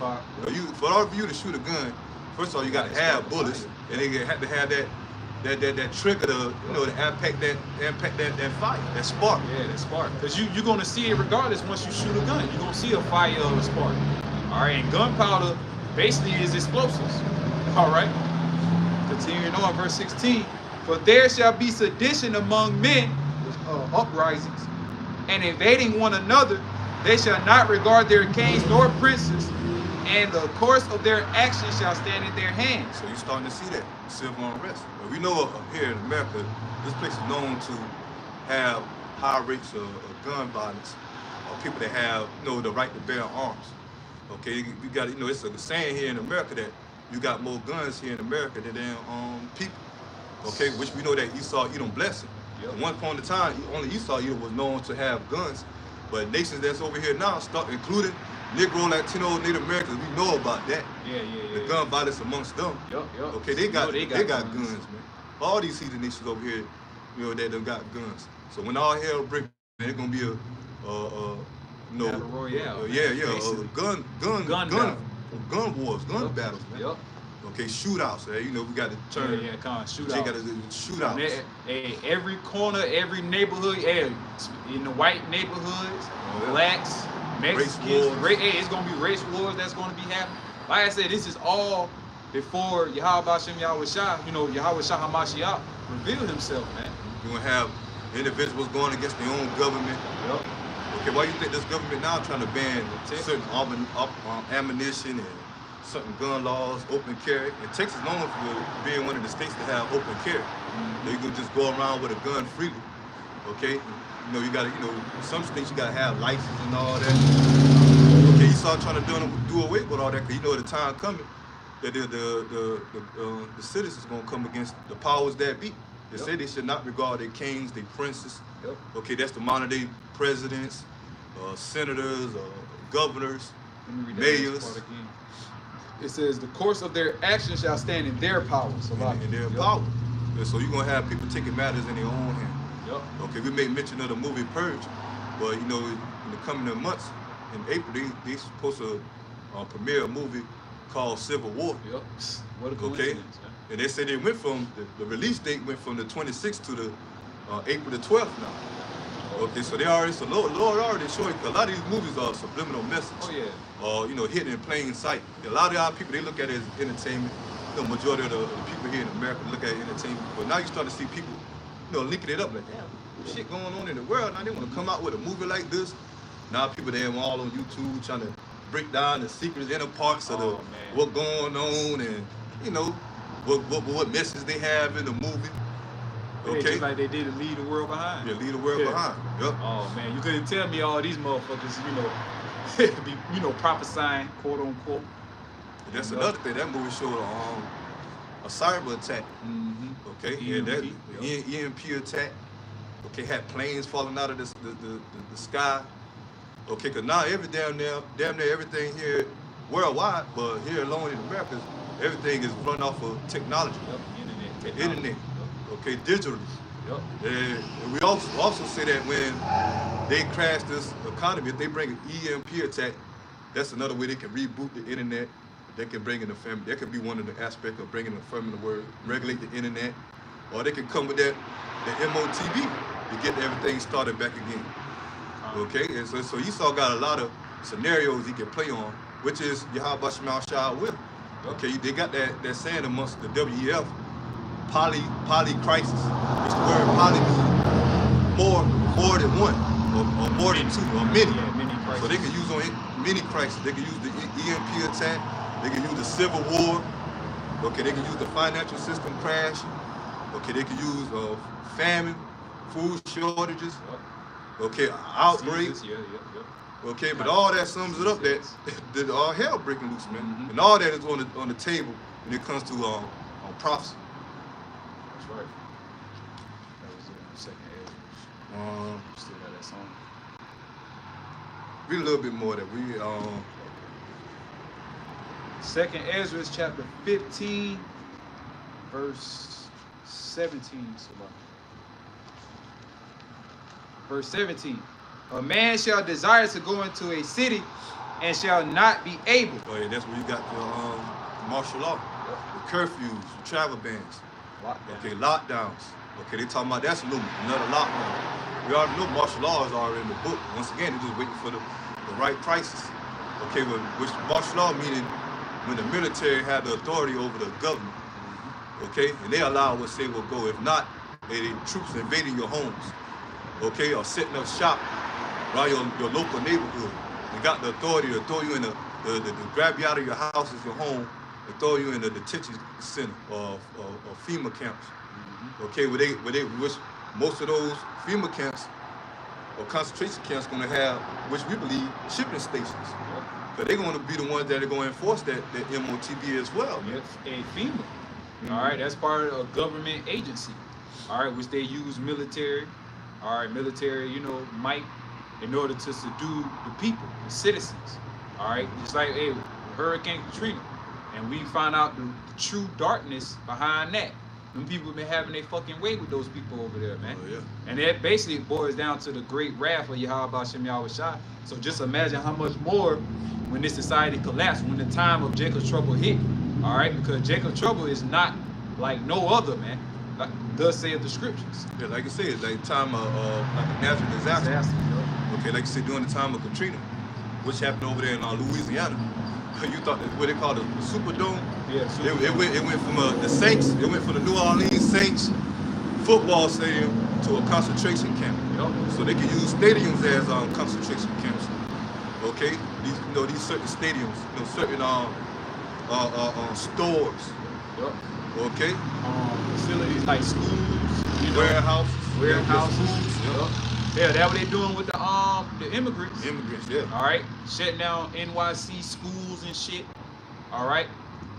For all of you to shoot a gun, first of all, you got to have bullets, and then you have to have that trigger to, you know, to impact that fire, that spark. Yeah, that spark. Because you're gonna see it regardless once you shoot a gun. You're gonna see a fire or a spark. All right, and gunpowder basically is explosives. All right. Continuing on, verse 16. For there shall be sedition among men, uprisings, and invading one another. They shall not regard their kings nor princes, and the course of their actions shall stand in their hands. So you're starting to see that civil unrest. But we know here in America, this place is known to have high rates of gun violence, or people that have, you know, the right to bear arms. Okay, you got, you know, it's a saying here in America that you got more guns here in America than people. Okay, which we know that Esau Edom blessing. At one point in time, only Esau Edom was known to have guns. But nations that's over here now, including Negro, Latino, Native Americans, we know about that. The gun violence amongst them. Okay, they got guns, man. All these heathen nations over here, you know, they got guns. So when all hell breaks, there's gonna be Battle Royale. Gun wars, gun battles, man. Okay, shootouts. You know, we got to turn. Shootouts. They got to do shootouts. Every corner, every neighborhood, in the white neighborhoods, blacks, Mexicans. It's gonna be race wars that's gonna be happening. Like I said, this is all before Yahweh Shem Yahweh Shai, you know, Yahweh Shai HaMashiach revealed himself, man. You're gonna have individuals going against their own government. Okay, why you think this government now trying to ban certain ammunition and certain gun laws, open carry? And Texas is known for being one of the states that have open carry. You can just go around with a gun freely. Okay, you know, you gotta, you know, some states you gotta have license and all that. Okay, Esau trying to do away with all that, because you know the time coming that the citizens gonna come against the powers that be. They say they should not regard their kings, their princes. Okay, that's the modern day presidents, senators, governors, mayors. It says the course of their actions shall stand in their power. So in their power. And so you're gonna have people taking matters in their own hand. Okay, we made mention of the movie Purge, but you know, in the coming months, in April, they supposed to premiere a movie called Civil War. What a coincidence. And they said they went from, the release date went from the 26th to the April the 12th now. Okay, so they already, so Lord already showed you, a lot of these movies are subliminal message. You know, hidden in plain sight. A lot of our people, they look at it as entertainment. The majority of the people here in America look at it as entertainment. But now you start to see people, you know, linking it up like, damn, shit going on in the world. Now they want to come out with a movie like this. Now people, they all on YouTube trying to break down the secrets, inner parts of what's going on, and, you know, what message they have in the movie. Okay. Okay. Just like they did to leave the world behind. Yeah, leave the world behind. Yep. Oh man, you couldn't tell me all these motherfuckers, be prophesying, quote unquote. And that's another thing. That movie showed a cyber attack. Mm-hmm. Okay. EMP, that EMP attack. Okay, had planes falling out of the sky. Okay, cause now damn near everything here worldwide, but here alone in America, everything is run off of technology. Yep. Internet. Yep. Okay, digitally. Yep. And we also say that when they crash this economy, if they bring an EMP attack, that's another way they can reboot the internet. They can bring in the family. That could be one of the aspects of bringing the family the word, regulate the internet, or they can come with the MOTB to get everything started back again. Okay, and so Esau got a lot of scenarios he can play on, which is Yahweh Shema Shah will. Okay, they got that saying amongst the WEF, poly crisis, which the word poly means more than one, or more than two, or many. Yeah, many crises. So they can use on many crises. They can use the EMP attack. They can use the Civil War. Okay, they can use the financial system crash. Okay, they can use famine, food shortages. Okay, outbreaks. Yeah. Okay, but all that sums it up that all hell breaking loose, man. Mm-hmm. And all that is on the table when it comes to on prophecy. That's right. That was the second Ezra. Still got that song. Read a little bit more of that. We Second Ezra chapter 15, verse 17. Verse 17. A man shall desire to go into a city and shall not be able. Oh yeah, that's where you got the martial law, the curfews, the travel bans. Okay, lockdowns. Okay, they talking about that's another lockdown. We already know martial law is already in the book. Once again, they're just waiting for the right crisis. Okay, which martial law meaning when the military had the authority over the government. Okay, and they allow what say will go. If not, they troops invading your homes. Okay, or setting up shop around your local neighborhood. They got the authority to throw you in to grab you out of your house as your home and throw you in the detention center or FEMA camps. Okay, which most of those FEMA camps or concentration camps going to have, which we believe, shipping stations. But they're going to be the ones that are going to enforce that MOTB as well. Yes, a FEMA. All right, that's part of a government agency. All right, which they use military. All right, military, might in order to subdue the people, the citizens. All right, just like Hurricane Katrina, and we find out the true darkness behind that. Them people been having their fucking way with those people over there, man. Oh, yeah. And that basically boils down to the great wrath of Yahweh Shem Yahweh Shai. So just imagine how much more when this society collapsed, when the time of Jacob's trouble hit. All right, because Jacob's trouble is not like no other, man. Like, thus saith the scriptures. Yeah, like you said, it's like time of like a natural disaster. Okay, like you said, during the time of Katrina, which happened over there in Louisiana. You thought that's what they called the Superdome? Yeah, It went from the Saints, it went from the New Orleans Saints football stadium to a concentration camp. Yep. So they can use stadiums as concentration camps. Okay, these certain stadiums, certain stores. Yep. Okay. Facilities like schools, warehouses. Yep. Yeah, that's what they doing with the immigrants. Immigrants, yeah. All right, shutting down NYC schools and shit. All right,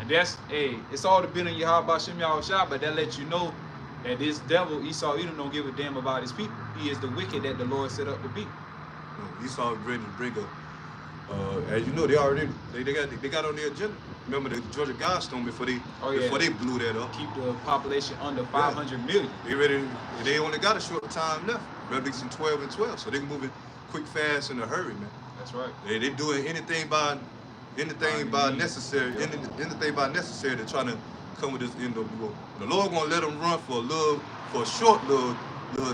and that's it's all depending on Yahweh Shem Yahweh Shai, but that lets you know that this devil Esau Edom don't give a damn about his people. He is the wicked that the Lord set up to be. Esau ready to bring as you know, they got on their agenda. Remember the Georgia Guidestone before they blew that up. Keep the population under 500 million. They only got a short time left. Revelation 12 and 12, so they moving quick, fast, in a hurry, man. That's right. They doing anything by necessary to try to come with this end of the world. The Lord gonna let them run for a short little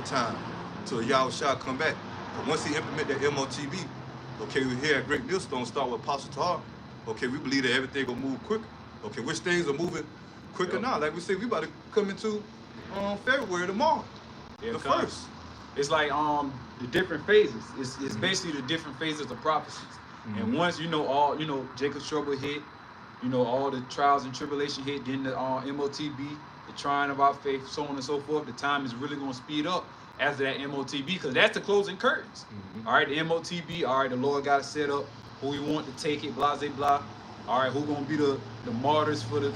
time until Yahweh shall come back. But once he implement that MOTB, okay, we here at Great Millstone start with Apostle Tahar. Okay, we believe that everything will move quicker. Okay, which things are moving quicker now? Like we said, we about to come into February tomorrow, the 1st. It's like the different phases. It's basically the different phases of prophecies. And once Jacob's trouble hit, you know, all the trials and tribulation hit, then the MOTB, the trying of our faith, so on and so forth, the time is really going to speed up after that MOTB, because that's the closing curtains. All right, the MOTB, all right, the Lord got it set up, who we want to take it, blah, blah, blah. All right, who going to be the martyrs for the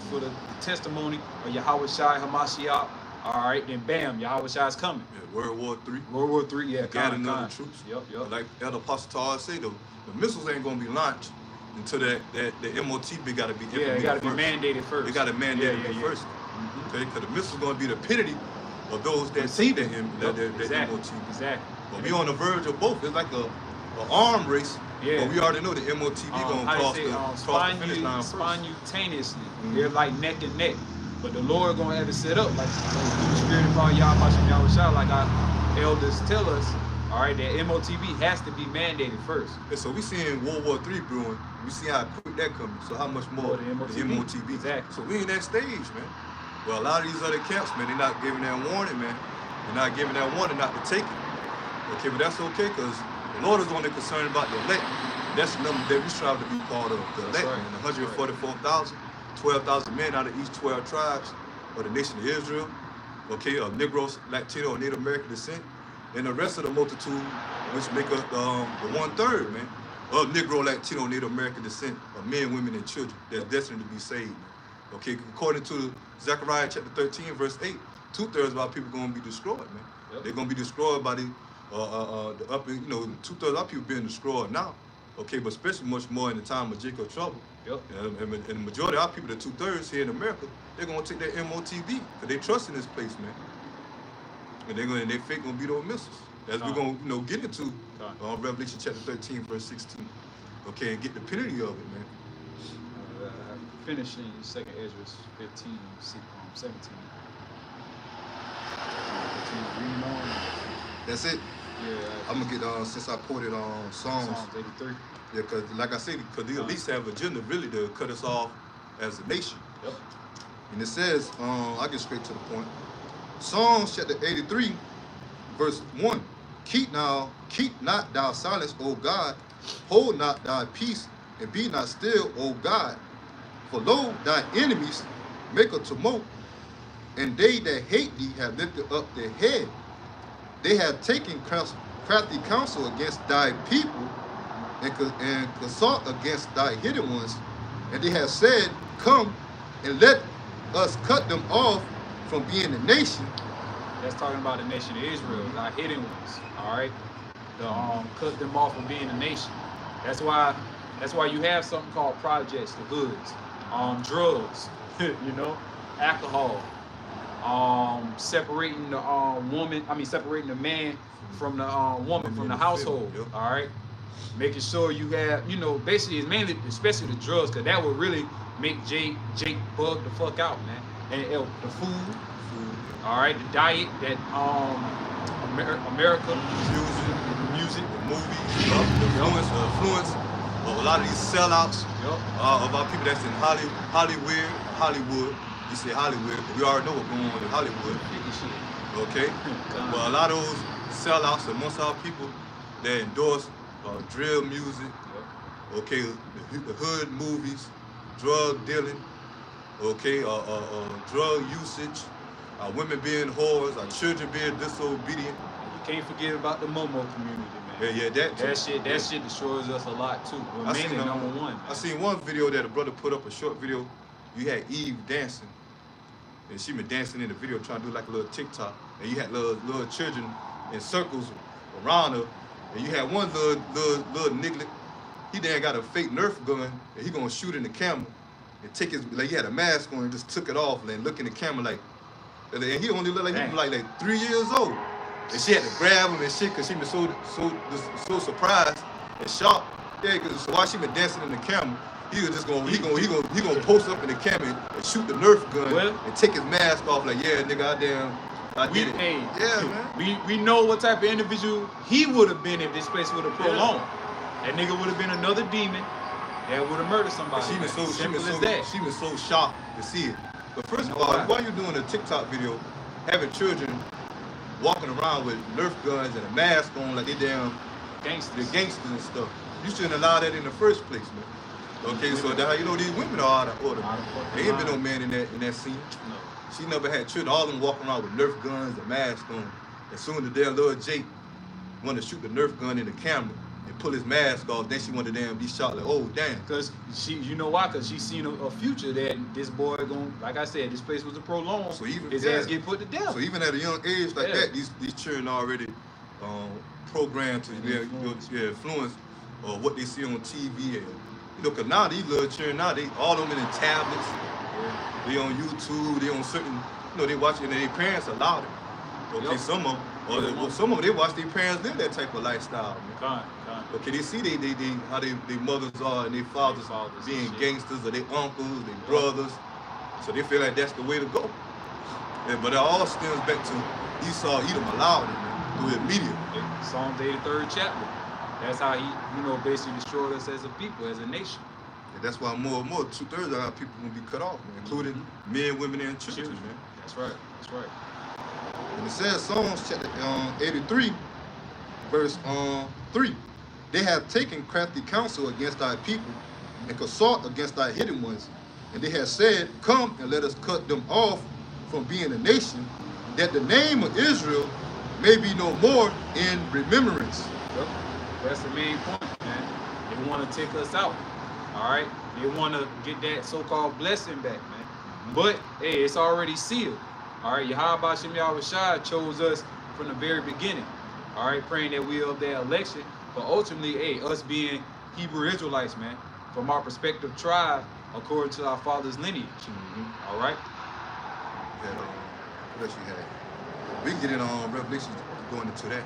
testimony of Yahweh Shai Hamashiach. All right, then bam, Yahweh Shai's coming. Yeah, World War III. World War III, yeah. Gathering of the troops. Yep. Like Elder Apostle Tar say, the missiles ain't going to be launched until the MOTB got to be implemented. Yeah, it got to be mandated first. They got to mandate it first. Okay, because the missiles going to be the epitome of those that see that MOTB. Exactly. But we on the verge of both. It's like a arm race. Yeah. But we already know the MOTB going to cross the finish line first. Spontaneously. They're like neck and neck. But the Lord going to have it set up like through the Spirit of our Yahweh Shai, like our elders tell us. All right, that MOTB has to be mandated first. Yeah, so we seeing World War III brewing. We see how quick that coming. So how much more the MOTB. Exactly. So we in that stage, man. Well, a lot of these other camps, man, they're not giving that warning, man. They're not giving that warning not to take it. Okay, but that's okay, because the Lord is only concerned about the elect. That's the number that we strive to be part of, the elect, man. 144,000, 12,000 men out of each 12 tribes of the nation of Israel. Okay, of Negroes, Latino, and Native American descent. And the rest of the multitude, which make up the 1/3, man, of Negro, Latino, Native American descent, of men, women, and children that's destined to be saved, man. Okay, according to Zechariah chapter 13, verse 8, 2/3 of our people going to be destroyed, man. Yep. They're going to be destroyed by the upper, 2/3 of our people being destroyed now. Okay, but especially much more in the time of Jacob's trouble. Yep. And the majority of our people, the 2/3 here in America, they're going to take their MOTB because they trust in this place, man. And their faith going to be those missiles. As we're going to get into Revelation chapter 13, verse 16. Okay, and get the penalty of it, man. Finishing 2nd Ezra 15, 17. Reading on. That's it. Yeah. I'm going to get, since I quoted on Psalms 83. Yeah, because like I said, because they at least have an agenda really to cut us off as a nation. Yep. And it says, I'll get straight to the point. Psalms chapter 83, verse 1. Keep not thou silence, O God. Hold not thy peace, and be not still, O God. For lo, thy enemies make a tumult, and they that hate thee have lifted up their head. They have taken crafty counsel against thy people, and consult against thy hidden ones. And they have said, come, and let us cut them off from being a nation. That's talking about the nation of Israel, our hidden ones. All right, cut them off from being a nation. That's why you have something called projects, the hoods, drugs, alcohol, separating the separating the man from the woman from the household. Yep. All right, making sure you have, basically it's mainly, especially the drugs, because that would really make Jake bug the fuck out, man. And the food. All right, the diet, that America, music, the movies, the influence of a lot of these sellouts of our people that's in Hollywood. You say Hollywood, but we already know what's going on in Hollywood. Okay, well, a lot of those sellouts amongst our people that endorse drill music. Okay, the hood movies, drug dealing. Okay, drug usage. Our women being whores, our children being disobedient. You can't forget about the Momo community, man. Yeah, that shit destroys us a lot too. We're mainly number one. Man. I seen one video that a brother put up, a short video. You had Eve dancing, and she been dancing in the video trying to do like a little TikTok. And you had little children in circles around her, and you had one little niglet. He then got a fake Nerf gun, and he gonna shoot in the camera and take his, like he had a mask on and just took it off and look in the camera like. And he only looked like he was like 3 years old. And she had to grab him and shit because she was so surprised and shocked. Yeah, because while she been dancing in the camera, he was just gonna post up in the camera and shoot the Nerf gun and take his mask off like, yeah, nigga, I did it. Hey, yeah, man. We know what type of individual he would have been if this place would have prolonged. That nigga would have been another demon that would have murdered somebody. She was so shocked to see it. But first of all, while you're doing a TikTok video, having children walking around with Nerf guns and a mask on like they damn gangsters and stuff, you shouldn't allow that in the first place, man. Okay, so that's how you know these women are out of order. Out of fucking There ain't been no line. man in that scene. No. She never had children. All of them walking around with Nerf guns and masks on. As soon as the damn little Jake wanted to shoot the Nerf gun in the camera and pull his mask off, then she wanted to damn be shot like, oh damn. Because you know why? Because she seen a future that this boy going, like I said, this place was a prolonged. So even his ass get put to death. So even at a young age like Yeah. that, these children already programmed to influence what they see on TV. And, you know, cause now these little children now they all of them in the tablets. Yeah. They on YouTube. They on certain. You know, they watching and their parents allow them. Okay, Yep. some of them. Or some of them, they watch their parents live that type of lifestyle. Man. Okay, they see they how they mothers are and their fathers being gangsters or their uncles, their brothers. So they feel like that's the way to go. Yeah, but it all stems back to Esau Edom allowed it, man, through the media. Psalms 83rd chapter. That's how he, you know, basically destroyed us as a people, as a nation. And that's why more and more 2/3 of our people will be cut off, man, including men, women, and children, man. That's right. That's right. And it says Psalms chapter 83, verse 3. They have taken crafty counsel against thy people and consult against thy hidden ones. And they have said, come and let us cut them off from being a nation, that the name of Israel may be no more in remembrance. Yep. That's the main point, man. They want to take us out. All right? They want to get that so-called blessing back, man. But, hey, it's already sealed. All right? Yahweh Shem Yahushua chose us from the very beginning. All right? Praying that we of that election. But ultimately, hey, us being Hebrew Israelites, man, from our perspective tribe, according to our father's lineage. All right? And, what else you had? We can get in on Revelation going into that.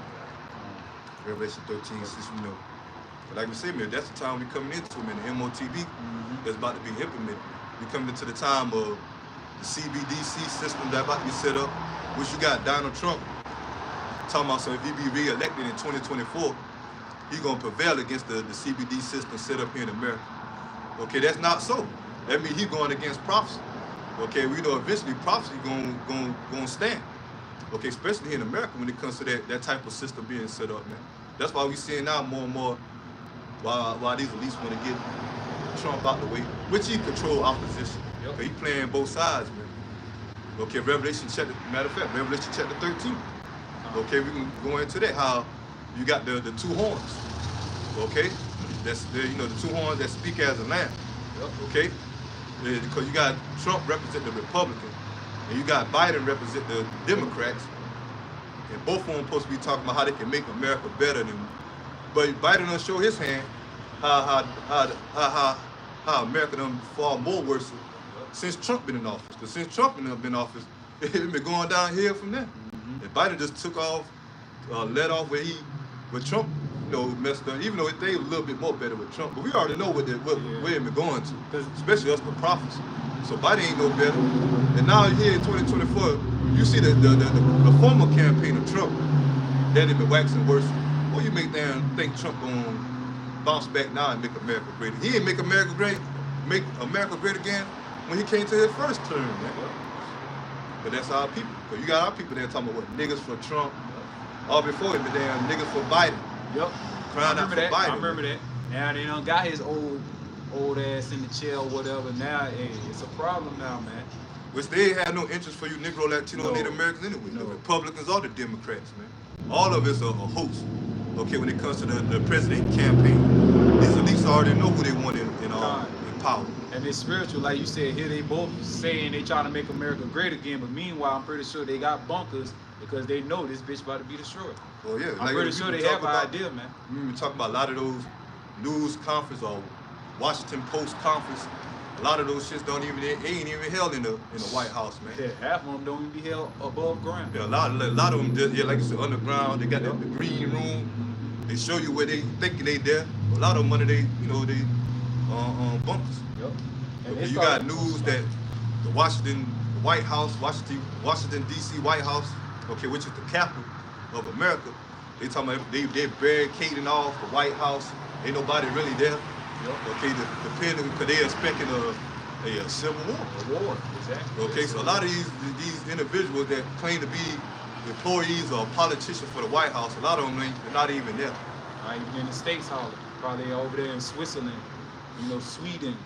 Revelation 13, you know. But like we say, man, that's the time we coming into, man, the MOTB that's about to be implemented. We coming into the time of the CBDC system that's about to be set up, which you got Donald Trump talking about, so if he be re-elected in 2024, he's going to prevail against the CBD system set up here in America. Okay, that's not so. That means he's going against prophecy. Okay, we know eventually prophecy going to stand. Okay, especially here in America when it comes to that type of system being set up, man. That's why we seeing now more and more why these elites want to get Trump out the way, which he control opposition. Yep. He playing both sides, man. Okay, Revelation chapter, matter of fact, Revelation chapter 13. Okay, we can go into that, how you got the two horns. Okay? That's the, you know, the two horns that speak as a lamb. Yep. Okay? Because you got Trump represent the Republican, and you got Biden represent the Democrats, and both of them supposed to be talking about how they can make America better than. But Biden done show his hand how America done far more worse since Trump been in office. Because since Trump been in office, it been going downhill from there. And Biden just took off, let off where Trump, you know, messed up. Even though they a little bit more better with Trump, but we already know where it been going to, especially us the prophets. So Biden ain't no better. And now here in 2024, you see the former campaign of Trump, that it been waxing worse. Well, you make them think Trump gonna bounce back now and make America great. He didn't make America great again when he came to his first term, man. But that's our people. Because you got our people there talking about what, niggas for Trump, all before him, the damn niggas for Biden. Yep. Crying out for Biden. I remember that. Now they done got his old ass in the chair or whatever. Now, hey, it's a problem now, man. Which they had no interest for you Negro, Latino, Native Americans anyway. No. The Republicans or the Democrats, man. All of it's a hoax. Okay, when it comes to the president campaign, these elites already know who they want in power. And it's spiritual, like you said. Here they both saying they trying to make America great again, but meanwhile, I'm pretty sure they got bunkers because they know this bitch about to be destroyed. Oh yeah, I'm pretty sure they have an idea, man. We been talking about a lot of those news conference or Washington Post conference. A lot of those shits ain't even held in the White House, man. Yeah, half of them don't even be held above ground. Yeah, a lot of them just, like you said, underground. They got the green room. They show you where they thinking they there. A lot of them under they bunkers. Yep. Okay, you got news that the Washington D.C. White House, okay, which is the capital of America. They talking about they're barricading off the White House. Ain't nobody really there. Yep. Okay, depending because they're expecting a civil war. A war, exactly. Okay, so a lot of these individuals that claim to be employees or politicians for the White House, a lot of them they're not even there. Not even in the States, Holly. Probably over there in Switzerland. You know, Sweden,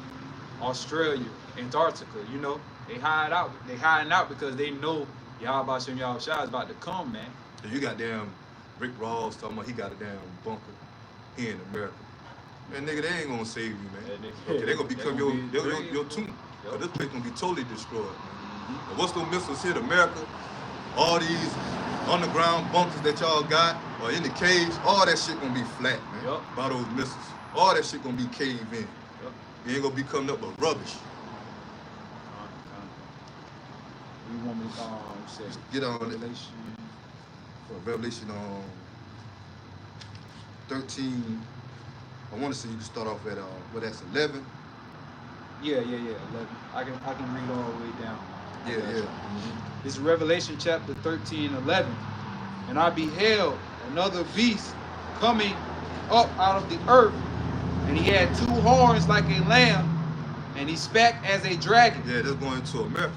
Australia, Antarctica. You know, they hide out. They hiding out because they know Yahweh Shem Yahweh Shai is about to come, man. And you got damn Rick Ross talking about he got a damn bunker here in America. Man, nigga, they ain't gonna save you, man. Okay, they gonna become your tomb. Cause this place gonna be totally destroyed, man. And what's those missiles hit America? All these underground bunkers that y'all got, or in the caves, all that shit gonna be flat, man. By those missiles. All that shit gonna be caved in. You ain't gonna be coming up with rubbish. You want me to say get on Revelation? Revelation 13. I want to say you can start off at well, that's 11. Yeah, 11. I can read all the way down. Yeah. This is Revelation chapter 13, 11. And I beheld another beast coming up out of the earth, and he had 2 horns like a lamb, and he spake as a dragon. Yeah, that's going to America.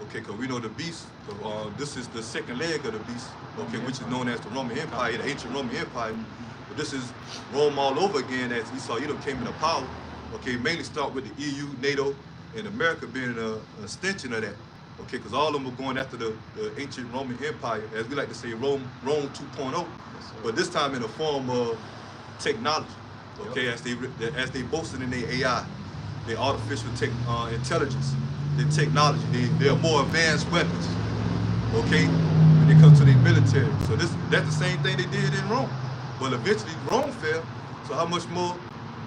Okay, because we know the beast, this is the second leg of the beast, okay, which is known as the Roman Empire, the ancient Roman Empire. But this is Rome all over again as Esau Edom came into power. Okay, mainly start with the EU, NATO, and America being an extension of that. Okay, because all of them were going after the ancient Roman Empire, as we like to say, Rome 2.0. But this time in the form of technology. Okay, as they boasted in their AI, their artificial intelligence, their technology, their more advanced weapons. Okay, when it comes to their military. So that's the same thing they did in Rome. But eventually Rome fell. So how much more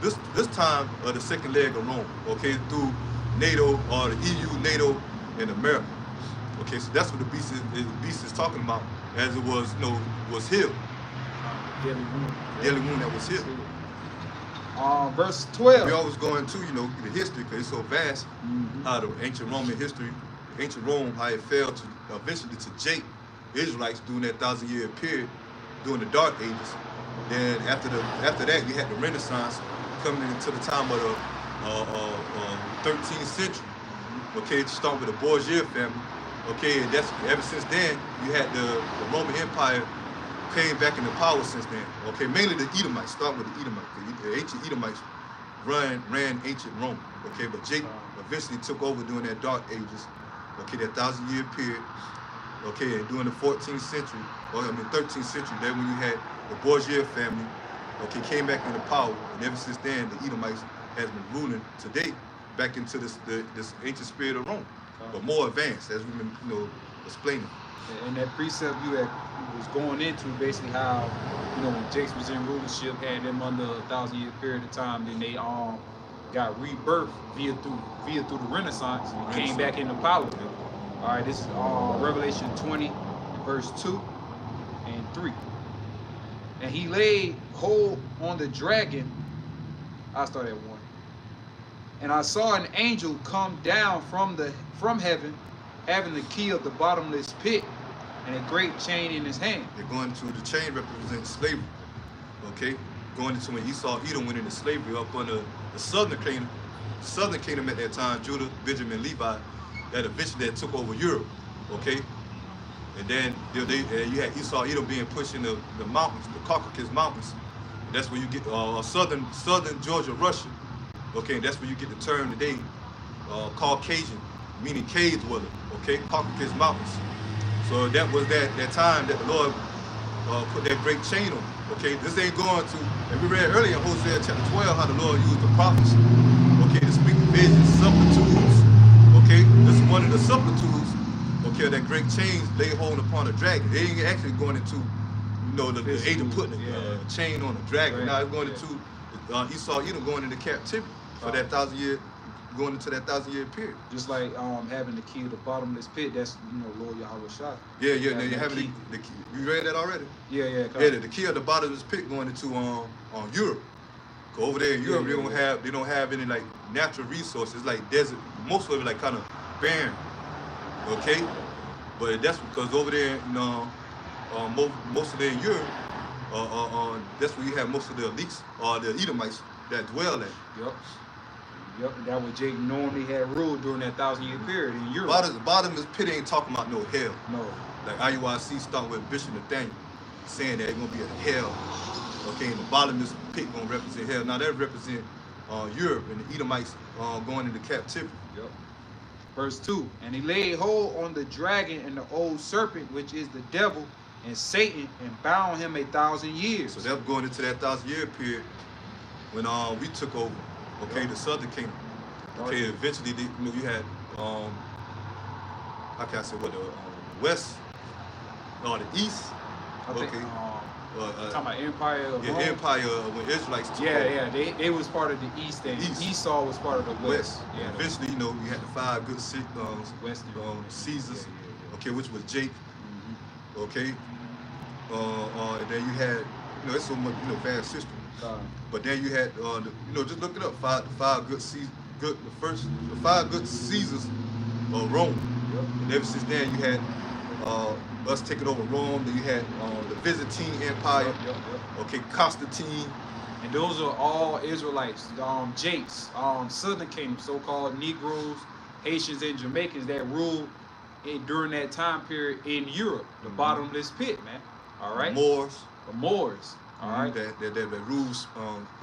this time of the second leg of Rome? Okay, through NATO or the EU, NATO, and America. Okay, so that's what the beast is talking about, as it was, was here. Daily moon that was here. Verse 12. We always go into, the history, because it's so vast, how the ancient Roman history, ancient Rome, how it fell to eventually to Jake, Israelites during that 1,000-year period, during the Dark Ages. Then after that, we had the Renaissance coming into the time of the 13th century. Okay, to start with the Borgia family. Okay, and that's ever since then you had the Roman Empire came back into power since then. Okay, mainly the Edomites. Start with the Edomites. The ancient Edomites ran ancient Rome. Okay, but Jake eventually took over during that Dark Ages. Okay, that 1,000-year period. Okay, and during the 14th century, 13th century, then when you had the Borgia family, okay, came back into power, and ever since then, the Edomites has been ruling today back into this ancient spirit of Rome, but more advanced, as we've been, explaining. And that precept you was going into basically how, when Jakes was in rulership, had them under a 1,000-year period of time, then they got rebirth via through the Renaissance and came back into power. All right, this is Revelation 20, verse 2 and 3. And he laid hold on the dragon. I'll start at 1. And I saw an angel come down from heaven, having the key of the bottomless pit and a great chain in his hand. They're going to the chain represents slavery. Okay, going into when Esau Edom went into slavery up under the southern kingdom at that time, Judah, Benjamin, Levi, that eventually took over Europe. Okay, and then you had Esau Edom being pushed in the mountains, the Caucasus Mountains. And that's where you get southern Georgia, Russia. Okay, and that's where you get the term today, Caucasian, meaning cave dweller. Okay, Caucasus Mountains. So that was that time that the Lord put that great chain on. Okay, this ain't going to, and we read earlier in Hosea chapter 12 how the Lord used the prophets, okay, to speak visions, substitutes. Okay, this is one of the substitutes, okay, that great chain laid hold upon a dragon. They ain't actually going into, the angel putting a chain on a dragon. Right. Now it's going into Esau Edom going into captivity for that 1,000-year, going into that 1,000-year period. Just like having the key to the bottomless pit, that's Lord Yahweh Shai. Yeah. Now you having the key. You read that already? Yeah. The key of the bottomless pit going into Europe. Over there in Europe, they don't have any like natural resources, like desert. Most of it like kind of barren. Okay, but that's because over there, most of them in Europe, that's where you have most of the elites or the Edomites that dwell at. Yep. That was Jake normally had ruled during that 1,000-year period in Europe. The bottomless pit ain't talking about no hell. No. Like IUIC start with Bishop Nathaniel saying that it's gonna be a hell. Okay, and the bottomless pit gonna represent hell. Now that represent Europe and the Edomites going into captivity. Yep. Verse 2, and he laid hold on the dragon and the old serpent, which is the devil and Satan, and bound him 1,000 years. So they're going into that 1,000-year period when we took over, okay, Yep. the southern kingdom. Okay, eventually you had, how can I say, what, the west or the east, I think, okay. talking about Empire of Rome. Empire when Israelites took over. Yeah, they was part of the east, and Esau was part of the west. Yeah, eventually, you had the 5 good Caesars, okay, which was Jake, okay, and then you had, it's so much, vast history. But then you had, just look it up, the 5 good Caesars of Rome. Yep. And ever since then, you had us taking over Rome. Then you had the Byzantine Empire. Yep. Okay, Constantine. And those are all Israelites, Jakes, Southern Kingdom, so-called Negroes, Haitians, and Jamaicans that ruled during that time period in Europe, the bottomless pit, man. All right. The Moors. All right. That rules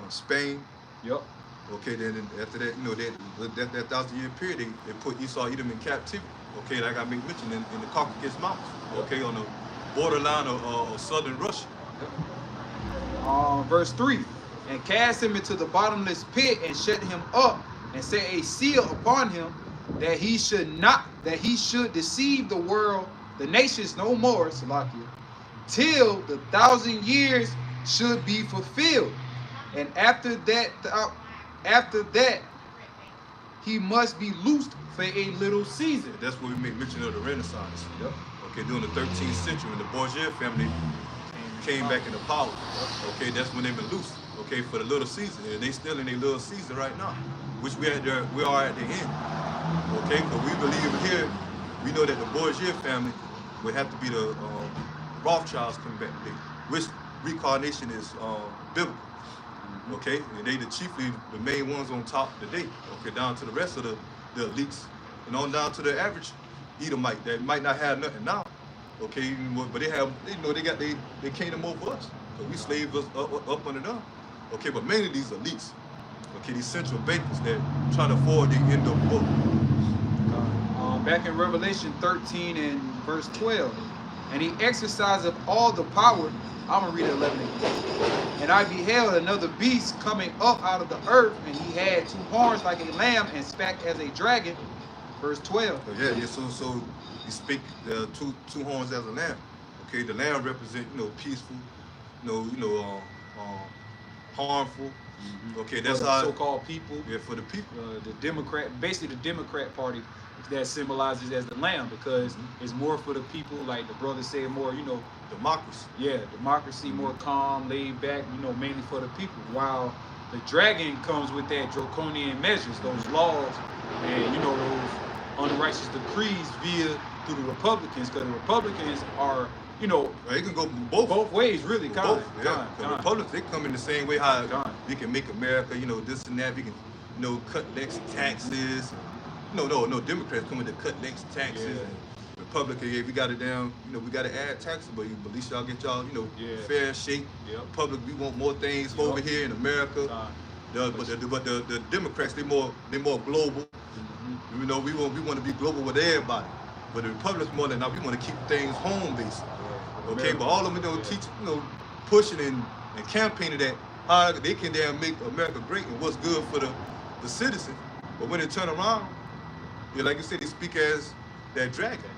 Spain. Yep. Okay, then after that, that 1,000-year period, they put Esau, Edom in captivity. Okay, like I mentioned in the Caucasus Mountains. Okay, on the borderline of southern Russia. Verse 3, and cast him into the bottomless pit and shut him up and set a seal upon him that he should deceive the world, the nations no more, Salakia, till the 1,000 years should be fulfilled. And after that, he must be loosed for a little season. That's what we make mention of the Renaissance. Yep. Okay, during the 13th century, when the Borgia family came back into power. Okay, that's when they've been loose. Okay, for the little season, and they still in their little season right now, which we are at the end. Okay, but we believe here, we know that the Borgia family would have to be the Rothschilds coming back today, which reincarnation is biblical. Okay, and they chiefly the main ones on top today. Okay, down to the rest of the elites, and on down to the average Edomite that might not have nothing now. Okay, but they have, they got their kingdom over us. So we slave us up under them. Okay, but mainly these elites. Okay, these central bankers that try to afford the end of the book. Back in Revelation 13 and verse 12, and he exerciseth all the power. I'm going to read 11 again. And I beheld another beast coming up out of the earth, and he had 2 horns like a lamb, and spake as a dragon. Verse 12. So you speak two horns as a lamb. Okay, the lamb represent peaceful, harmful. Okay, that's for how so-called people. Yeah, for the people. The Democrat, basically the Democrat Party, that symbolizes as the lamb, because it's more for the people, like the brother said, more democracy. Yeah, democracy, more calm, laid back, mainly for the people. While the dragon comes with that draconian measures, those laws, and those unrighteous decrees through the Republicans, because the Republicans are, it can go both ways, really. The Republicans, they come in the same way how we can make America, this and that. We can, cut less taxes. No, Democrats come in to cut less taxes. Yeah. Republican, we got it down. We got to add taxes, but at least y'all get y'all, fair shake. Yep. Public, we want more things over here in America. But the Democrats, they more global. We want to be global with everybody. But the Republicans more than now, we want to keep things home based. Okay, but all of them teach, pushing and campaigning that how they can damn make America great and what's good for the citizen. But when they turn around, like you said, they speak as that dragon.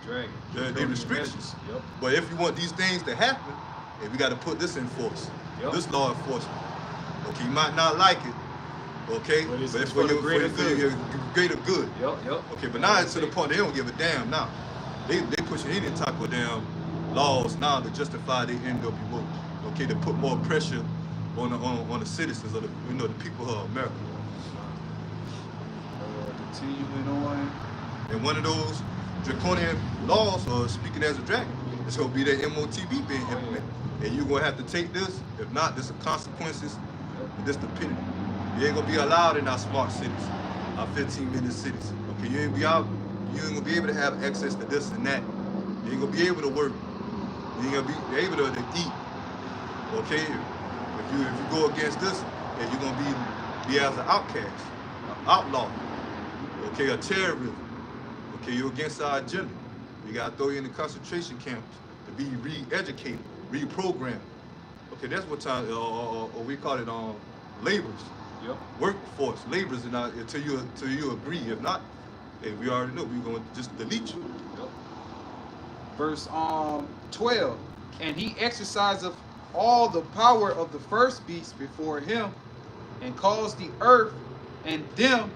The restrictions. Yep. But if you want these things to happen, we got to put this in force. Yep. This law enforcement. Okay, you might not like it. Okay, but it's for your greater good. Yep. Okay, but now it's to the point they don't give a damn now. They pushing any type of damn laws now to justify their NWO. Okay, to put more pressure on the citizens of the people of America. Continuing on. And one of those draconian laws, speaking as a dragon, it's going to be that MOTB being implemented. And you're going to have to take this. If not, there's some consequences. And this the penalty. You ain't going to be allowed in our smart cities, our 15-minute cities. Okay, you ain't going to be able to have access to this and that. You ain't going to be able to work. You ain't going to be able to eat. Okay, if you go against this, you're going to be be as an outcast, an outlaw, okay, a terrorist, okay, you're against our agenda. We got to throw you in the concentration camps to be re-educated, reprogrammed. Okay, that's what time, or we call it laborers. Yep. Workforce, laborers, and until you agree. If not, hey, we already know we're going to just delete you. Yep. Verse 12, and he exerciseth all the power of the first beast before him, and caused the earth and them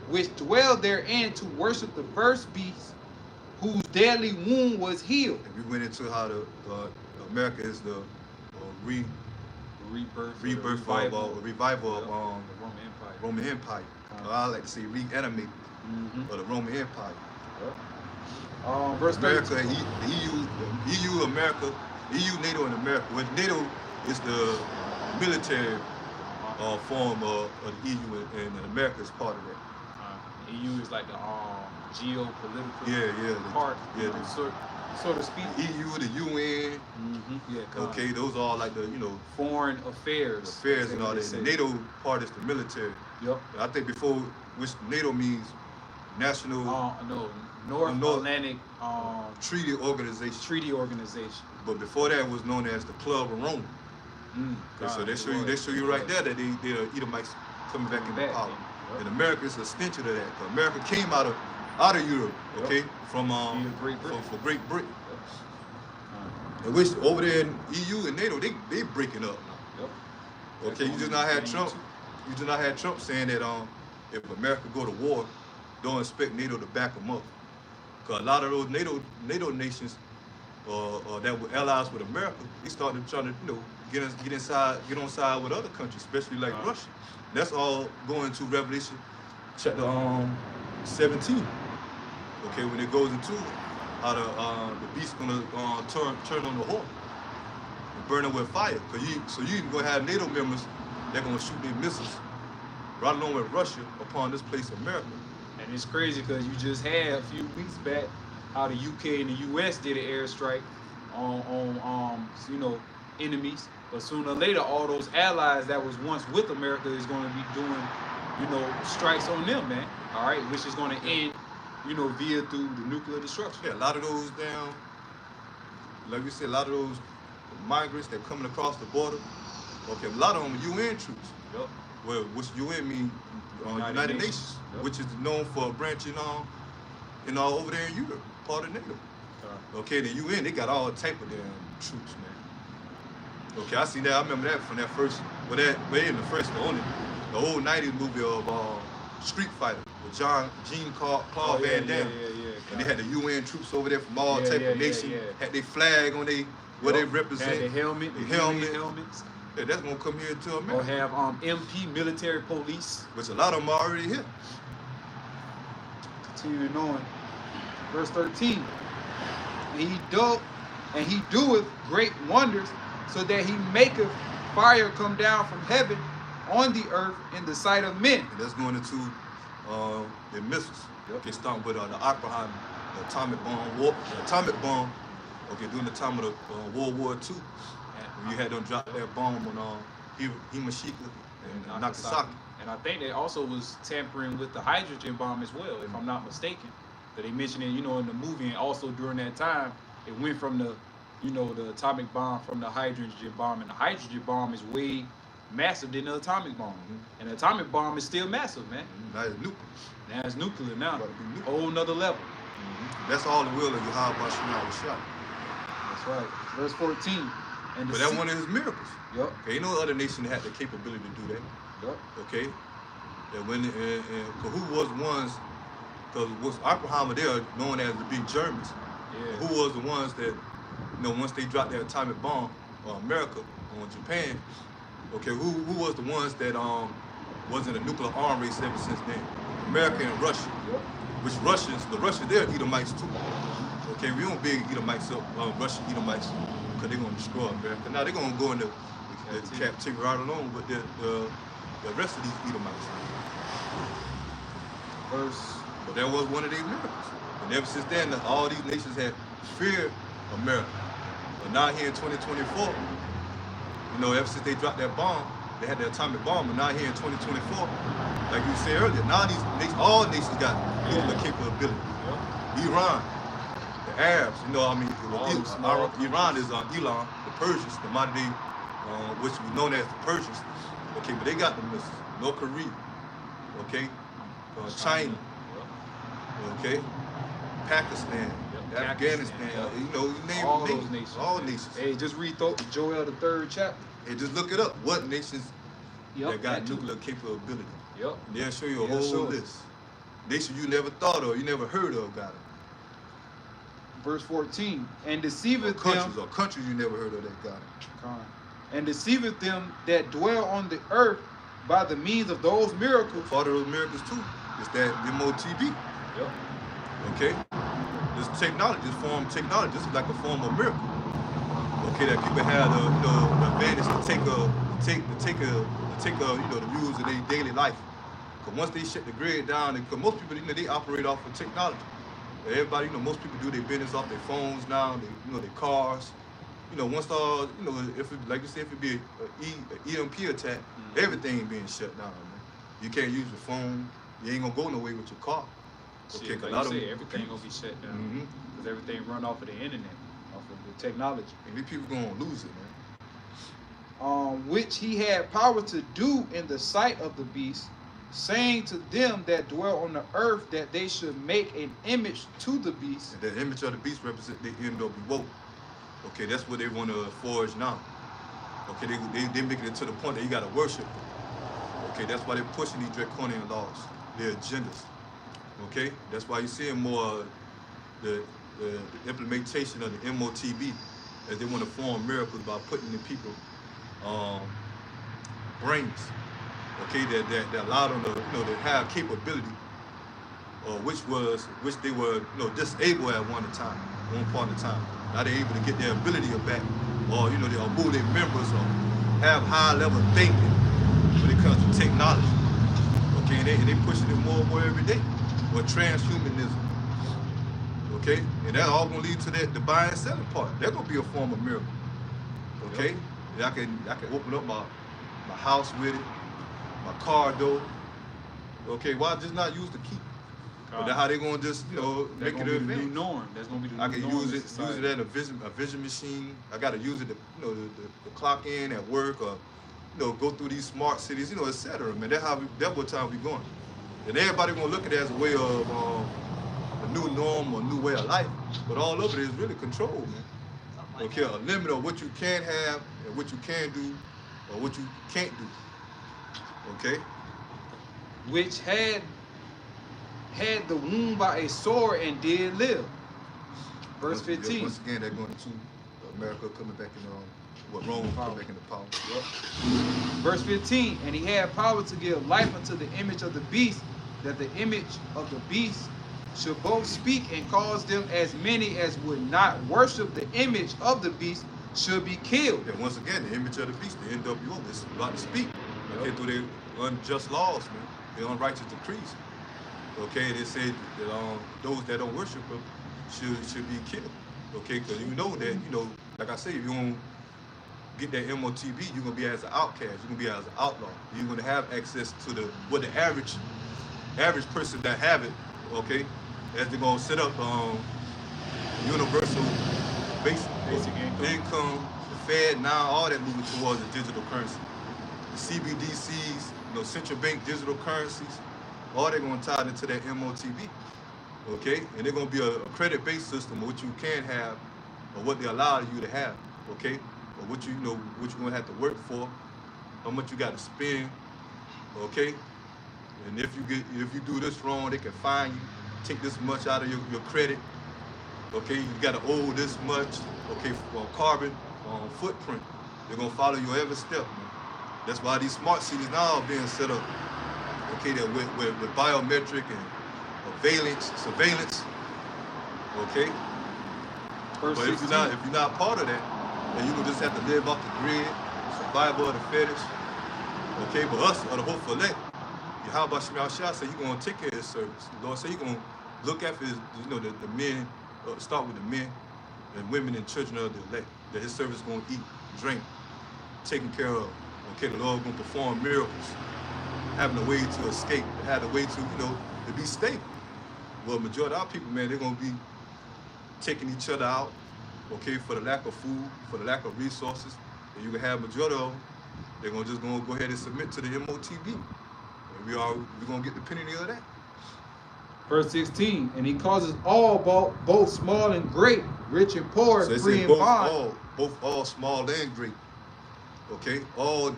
which dwell therein to worship the first beast, whose deadly wound was healed. And we went into how the America is the revival of the Roman Empire. I like to say reanimate of the Roman Empire. Verse America, 13. the EU, America, EU, NATO, and America. Well, NATO is the military form of the EU, and America is part of that. EU is like the geopolitical part. So to speak. EU, the UN. Okay, those are all like the foreign affairs and all that. The NATO part is the military. Yep. I think before, which NATO means national. North Atlantic Treaty Organization. But before that, it was known as the Club of Rome. Okay, so they show you right there that they are Edomites coming back into power. Yep. And America is a extension of that. America came out of Europe, okay, from Great Britain. Yep. And which over there in EU and NATO, they breaking up now. Yep. Okay, you just not had Trump. You just not had Trump saying that if America go to war, don't expect NATO to back them up. Because a lot of those NATO nations that were allies with America, they started trying to get on side with other countries, especially like Russia. That's all going to Revelation chapter 17. Okay, when it goes into how the beast's gonna turn on the horn and burn them with fire. So you even gonna have NATO members that gonna shoot their missiles right along with Russia upon this place, America. And it's crazy because you just had a few weeks back how the UK and the US did an airstrike on enemies. But sooner or later, all those allies that was once with America is going to be doing, strikes on them, man. All right, which is going to end, via through the nuclear destruction. Yeah, a lot of those like we said, a lot of those migrants that coming across the border. Okay, a lot of them are UN troops. Yep. Well, which UN mean United Nations, yep. Which is known for branching over there in Europe, part of NATO. Okay, the UN, they got all type of damn troops, man. Okay, I seen that. I remember that from that first, the old '90s movie of Street Fighter with Jean-Claude Van Damme. And they had the UN troops over there from all type of nations. Had their flag on where they represent. Had the helmets. Yeah, that's gonna come here to America. Or have MP, military police. Which a lot of them are already here. Continue on. Verse 13. And he doeth great wonders, so that he maketh fire come down from heaven on the earth in the sight of men. And that's going into the missiles. Yep. Get started with the Abraham, the atomic bomb. Okay, during the time of the World War II, when you had them drop that bomb on Hiroshima and Nagasaki. And I think they also was tampering with the hydrogen bomb as well, if I'm not mistaken. That they mentioned it, in the movie, and also during that time, it went from the atomic bomb from the hydrogen bomb, and the hydrogen bomb is way massive than the atomic bomb. And the atomic bomb is still massive, man. Now it's nuclear. Now it's nuclear now. Whole nother level. That's all the will of Yahweh Shema was shot. That's right. Verse 14. But that's one of his miracles. Yep. Okay, ain't no other nation that had the capability to do that. Yep. Okay. And when who was the ones? Because was Abraham they are known as the big Germans. Yeah. Who was the ones that, once they dropped their atomic bomb on America, on Japan, okay, who was the ones that was in a nuclear arm race ever since then? America and Russia. Yep. Which the Russians, they're Edomites too. Okay, we don't big Edomites up, Russian Edomites, because they're going to destroy America. Now they're going to go into the captivity right along with the rest of these Edomites. But that was one of their miracles. And ever since then, all these nations have feared America. But now here in 2024, ever since they dropped that bomb, They had the atomic bomb, and now here in 2024, like you said earlier, now all nations got nuclear capability. Yep. Iran, the Arabs, you know, I mean, All the small Iran is Iran, the Persians, the modern day, which we known as the Persians. Okay, but they got the missiles. North Korea, okay, China, okay, Pakistan, Yep. Afghanistan, Yep. you know, you name All name those nations. all nations. Hey, just read Joel the 3rd chapter. And just look it up. What nations Yep. that got that too. nuclear capability? Yep. And they'll show you a Yeah, whole sure. list. Nations you never thought of, you never heard of got it. Verse 14. And deceiveth Countries you never heard of that got it. them. And deceiveth them that dwell on the earth by the means of those miracles. Part of those miracles too is that MOTB. Yep. Okay? This technology, this form of technology, this is like a form of miracle. Okay, that people have the advantage to take to use in their daily life. Because once they shut the grid down, because most people, they operate off of technology. Everybody, most people do their business off their phones now, their cars. Once if it, like you said, if it be an EMP attack, everything being shut down, man. You can't use your phone. You ain't gonna go nowhere with your car. Okay, Shit, a like lot you of said, everything gonna be shut down. Mhm. Because everything run off of the internet, off of the technology. And these people gonna lose it, man. Which he had power to do in the sight of the beast, saying to them that dwell on the earth that they should make an image to the beast. And the image of the beast represents the NWO. Okay, that's what they want to forge now. Okay, they making it to the point that you gotta worship. Okay, that's why they're pushing these draconian laws, their agendas. Okay, that's why you're seeing more the implementation of the MOTB, as they want to form miracles by putting in people brains. Okay, that allowed them to have capability, which they were disabled at one point in time. Now they're able to get their ability back, or they'll move their members, or have high level thinking when it comes to technology. Okay, and they pushing it more and more every day. Or transhumanism. Okay, and that all gonna lead to the buying and selling part. That's gonna be a form of miracle. Okay, I can open up my house with it, my car door. Okay, why just not use the key? But that's how they gonna just make it a advance. new norm. That's gonna be the new I can norm use in it society. at a vision machine. I gotta use it to to clock in at work, or go through these smart cities, etc. Man, that's what time we going. And everybody gonna look at it as a way of a new norm or new way of life. But all of it is really control, man. Okay, a limit of what you can have and what you can do, or what you can't do. Okay. Which had the wound by a sword and did live. Verse 15. Once again, they're going to America coming back in Rome coming back into power. Yep. Verse 15. And he had power to give life unto the image of the beast, that the image of the beast should both speak and cause them as many as would not worship the image of the beast should be killed. And once again, the image of the beast, the NWO, is about to speak. Okay, through their unjust laws, man, their unrighteous decrees. Okay, they said that those that don't worship him should be killed. Okay, because that, like I say, if you don't get that MOTB, you're gonna be as an outcast, you're gonna be as an outlaw. You're gonna have access to what the average person that have it, okay, as they're gonna set up universal basic income, the Fed now, all that moving towards the digital currency. The CBDCs, central bank digital currencies, all they're gonna tie into that MOTB. Okay? And they're gonna be a credit-based system of what you can have, or what they allow you to have, okay? Or what you're gonna have to work for, how much you gotta spend, okay? And if you do this wrong, they can fine you, take this much out of your credit. Okay, you gotta owe this much, okay, for carbon footprint. They're gonna follow you every step, man. That's why these smart cities now are being set up, okay, that with biometric and surveillance, okay? But if you're not part of that, then you can just have to live off the grid, survival of the fittest, okay? But us, or the hopeful elect, how about Shemel Shah say you're gonna take care of his service. The Lord say you're gonna look after his, the men, start with the men and women and children of the elect, that his service is gonna eat, drink, taken care of. Okay, the Lord gonna perform miracles, having a way to escape, having a way to, to be stable. Well, majority of our people, man, they're gonna be taking each other out, okay, for the lack of food, for the lack of resources. And you can have majority of them, they're gonna go ahead and submit to the MOTB. And we're gonna get the penalty of that. Verse 16, and he causes all, both small and great, rich and poor, So free and bond. all small and great. Okay, all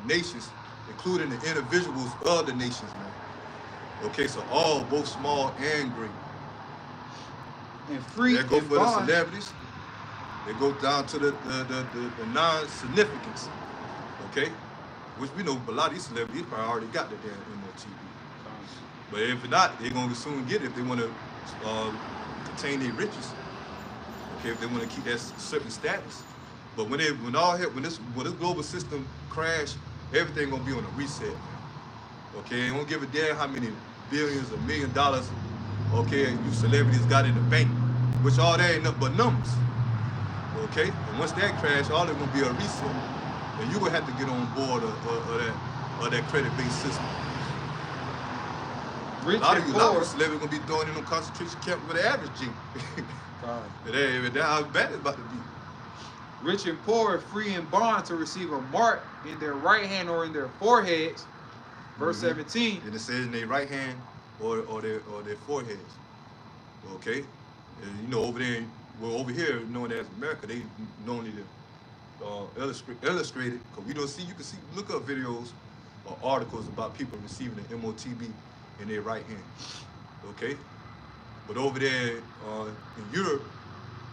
nations, including the individuals of the nations, man. Okay, so all, both small and great. And free They go and for bond. the celebrities. They go down to the non-significance. Okay, which we know a lot of these celebrities probably already got their damn MOTB. But if not, they're gonna soon get it if they want to contain their riches. Okay, if they want to keep that certain status. But when this global system crash, everything gonna be on a reset. Okay, they don't give a damn how many billions or $1 million. Okay, you celebrities got in the bank, which all that ain't nothing but numbers. Okay, and once that crash, all it's gonna be a reset, and you will have to get on board of that credit-based system. Rich A lot and of poor. celebrities gonna be throwing in them concentration camp with the average G. That's how bad it's about to be. Rich and poor, free and bond, to receive a mark in their right hand or in their foreheads. Verse 17. And it says in their right hand or their foreheads. Okay, and over there, over here, known as America, they normally illustrate it, because we don't see. You can see, look up videos or articles about people receiving the MOTB in their right hand. Okay, but over there in Europe,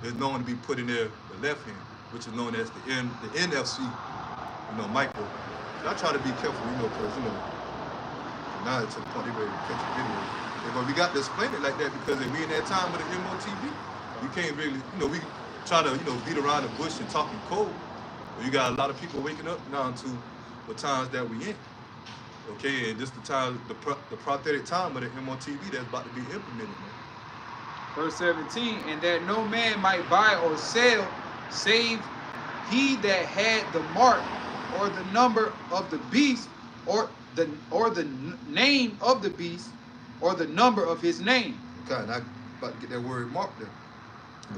it's known to be put in their left hand, which is known as the NFC, micro. So I try to be careful, because now to the point they ready to catch a video. But we got to explain it like that, because if we in that time with the MOTB, we can't really, we try to, beat around the bush and talking cold. But you got a lot of people waking up now to the times that we in. Okay, and this the time, the prophetic time of the MOTB that's about to be implemented, man. Verse 17, and that no man might buy or sell, save he that had the mark or the number of the beast, or the name of the beast, or the number of his name. Okay, and I'm about to get that word mark there.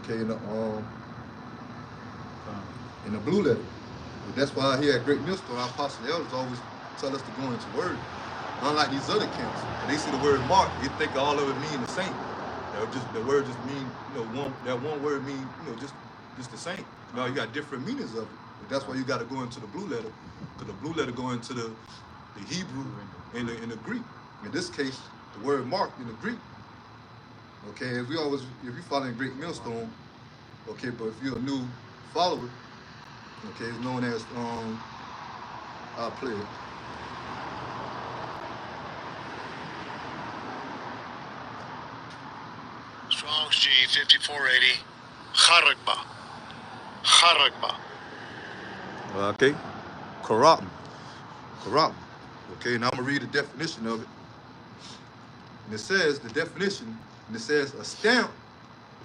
Okay, in the blue letter. But that's why here at Great Millstone, our apostle elders always tell us to go into word. Unlike these other camps, when they see the word mark, they think all of it mean the same. The word just mean, that one word mean, just the same. Now you got different meanings of it. But that's why you got to go into the blue letter, because the blue letter go into the Hebrew and the Greek. In this case, the word mark in the Greek. Okay, if you're following Great Millstone, okay, but if you're a new follower, okay, it's known as I'll play it. Strong's G 5480 Kharagba. Okay, corrupt. Okay, now I'm gonna read the definition of it. And it says the definition, and it says a stamp,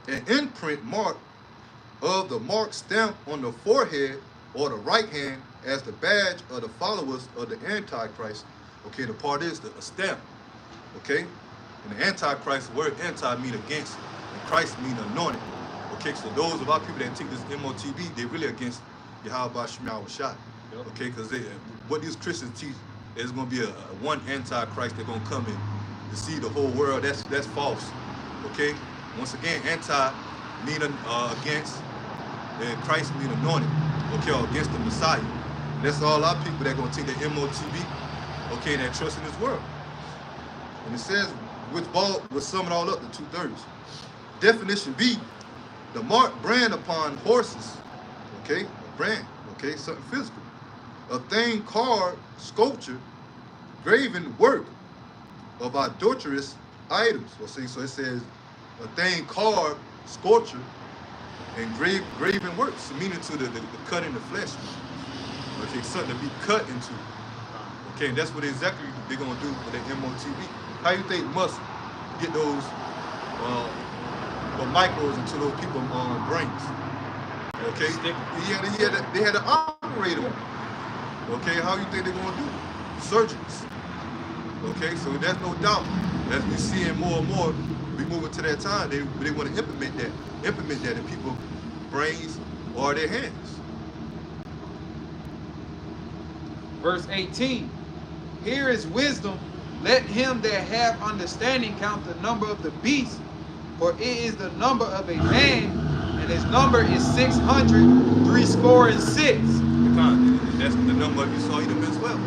an imprint mark of the mark stamp on the forehead or the right hand as the badge of the followers of the Antichrist. Okay, the part is a stamp. Okay, and the Antichrist, the word anti mean against, and Christ mean anointed. Okay, so those of our people that take this MOTB, they really against Yahweh Shema Shah. Okay, because what these Christians teach is going to be a one Antichrist that's going to come in to see the whole world. That's false. Okay, once again, anti mean against, and Christ mean anointed. Okay, or against the Messiah. And that's all our people that are going to take the MOTB. Okay, that trust in this world. And it says, we'll sum it all up to 2/3. Definition B, the mark brand upon horses. Okay, a brand. Okay, something physical. A thing, card, sculpture, graven work of idolatrous items. So it says a thing, card, sculpture, and graven works, meaning to the cut in the flesh. Okay, something to be cut into. Okay, and that's what exactly they're gonna do with the MOTB. How you think must get those micros into those people's brains? Okay, they had to operate them. Okay, how you think they're gonna do? Surgeries. Okay, so there's no doubt. As we seeing more and more, we moving to that time. They want to implement that in people's brains or their hands. Verse 18. Here is wisdom. Let him that hath understanding count the number of the beast, for it is the number of a man, and his number is 666. And that's the number you saw Edom as well.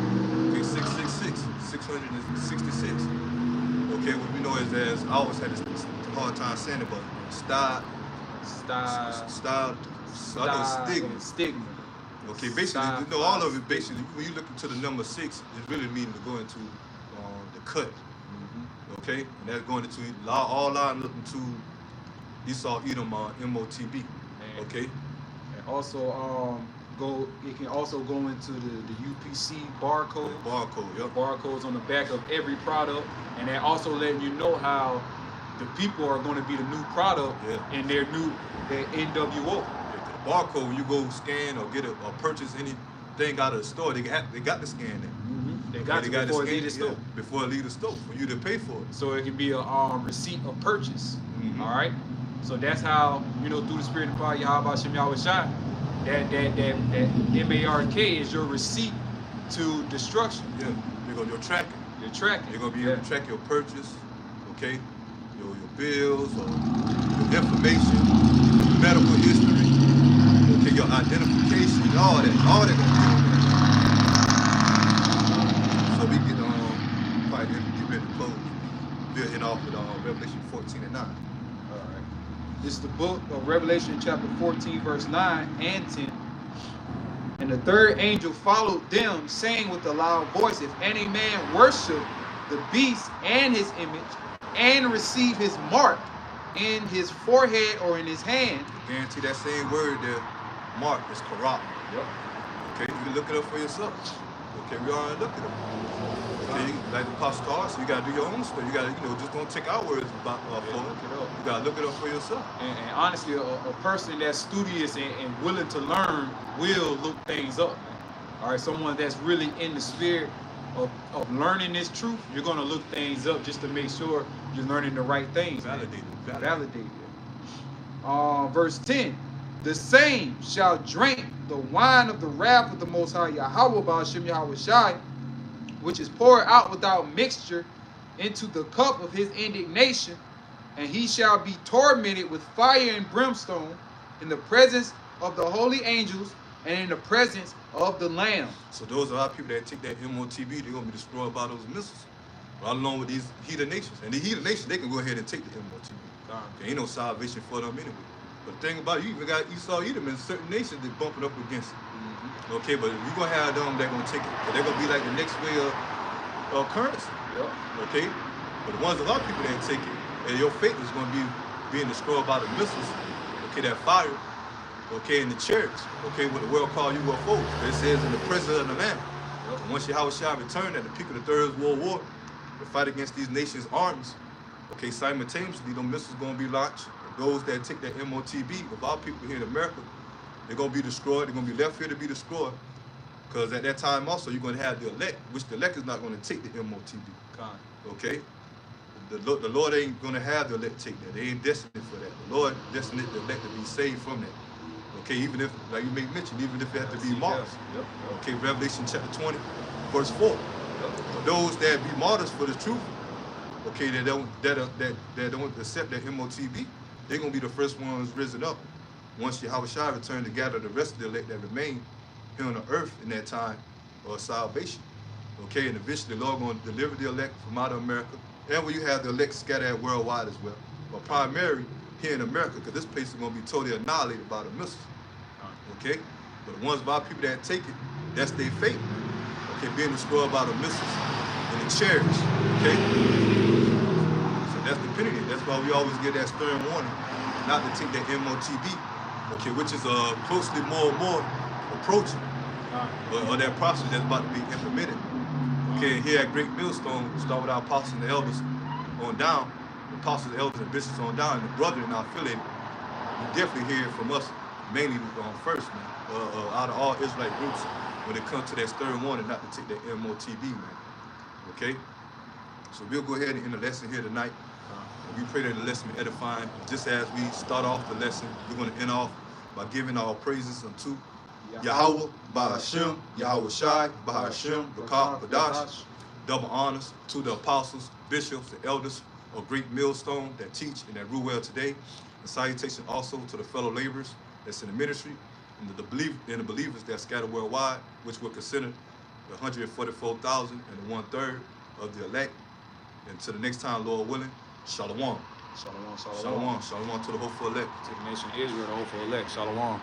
Okay, 666, 666. Okay, what we know is as I always had this hard time saying it, but stigma. Okay, basically, you know, all of it basically, when you look into the number 6, it really means to go into the cut. Okay, and that's going into all line looking to Esau, Edom, MOTB. Okay, and also it can also go into the UPC barcode. Barcode, yep. Barcodes on the back of every product, and they're also letting you know how the people are going to be the new product in their NWO. Barcode, when you go scan or get or purchase anything out of the store, they got to scan that. They got to before it leave the store. Before it leave the store, for you to pay for it. So it can be a receipt of purchase. All right. So that's how, you know, through the spirit of power, Yahweh Shem Yahweh Shai, that MARK is your receipt to destruction. Yeah, you're tracking. You're tracking. You're gonna be able to track your purchase, okay, your bills or your information, medical history, okay, your identification, all that gonna be on there. So we get probably get ready to close. We're hitting off with Revelation 14 and 9. All right. This is the book of Revelation chapter 14 verse 9 and 10. And the third angel followed them, saying with a loud voice, if any man worship the beast and his image, and receive his mark in his forehead or in his hand. I guarantee that same word there, mark, is corrupt. Yep. Okay, you can look it up for yourself. Okay, we already looked it up. Okay, like the Apostle Paul, so you gotta do your own stuff. You gotta, just don't take our words about for it. You gotta look it up for yourself. And honestly, a person that's studious and willing to learn will look things up. All right, someone that's really in the spirit of learning this truth, you're gonna look things up just to make sure you're learning the right things. Validate. Verse 10. The same shall drink the wine of the wrath of the Most High Yahweh Ba'ashem Yahweh Shai, which is poured out without mixture into the cup of his indignation, and he shall be tormented with fire and brimstone in the presence of the holy angels and in the presence of the Lamb. So those are our people that take that MOTB, they're going to be destroyed by those missiles. Right along with these heathen nations. And the heathen nations, they can go ahead and take the MOTB. There ain't no salvation for them anyway. But the thing about it, you even got Esau, Edom, and certain nations that bumping up against it. Okay, but you're going to have them that going to take it. But they're going to be like the next way of currency. Yep. Okay? But the ones, a lot of people that take it, and your fate is going to be being destroyed by the missiles. Okay, that fire. Okay, in the chariots. Okay, what the world call UFOs. It says in the presence of the Lamb. Yep. And once Yahweh Shai returned at the peak of the Third World War to fight against these nations' armies, okay, simultaneously, those missiles going to be launched. Those that take that MOTB, of our people here in America, they're going to be destroyed. They're going to be left here to be destroyed. Because at that time also, you're going to have the elect, which the elect is not going to take the MOTB. Okay? The Lord ain't going to have the elect take that. They ain't destined for that. The Lord destined the elect to be saved from that. Okay, even if, like you may mention, even if it had to be martyrs. Yep. Okay, Revelation chapter 20, verse 4. Yep. Those that be martyrs for the truth, okay, that don't accept that MOTB, they're going to be the first ones risen up. Once Yahweh Shai return to gather the rest of the elect that remain here on the earth in that time of salvation. Okay, and eventually the Lord going to deliver the elect from out of America. And where you have the elect scattered worldwide as well. But primarily here in America, because this place is going to be totally annihilated by the missiles. Okay? But the ones by people that take it, that's their fate. Okay, being destroyed by the missiles and the chariots. Okay? So that's the penalty. That's why we always get that stern warning not to take that MOTB. Okay, which is closely more and more approaching. Or that process that's about to be implemented. Okay, here at Great Millstone, we start with our apostles and the elders on down. The apostles, elders, and bishops on down, and the brethren are affiliated. You definitely hear from us mainly first, man, out of all Israelite groups when it comes to that stern warning not to take that MOTB, man. Okay? So we'll go ahead and end the lesson here tonight. And we pray that the lesson be edifying. Just as we start off the lesson, we're going to end off by giving our praises unto Yahweh, Bahashem, Yahweh Shai, Bahashem, Rakah, Badash. Double honors to the apostles, bishops, and elders of Great Millstone that teach and that rule well today. And salutation also to the fellow laborers that's in the ministry and the believers that scattered worldwide, which were considered the 144,000 and the 1/3 of the elect. And to the next time, Lord willing, Shalom. Shalom, shalom. Shalom. Shalom to the hopeful elect. To the nation of Israel, the hopeful elect. Shalom.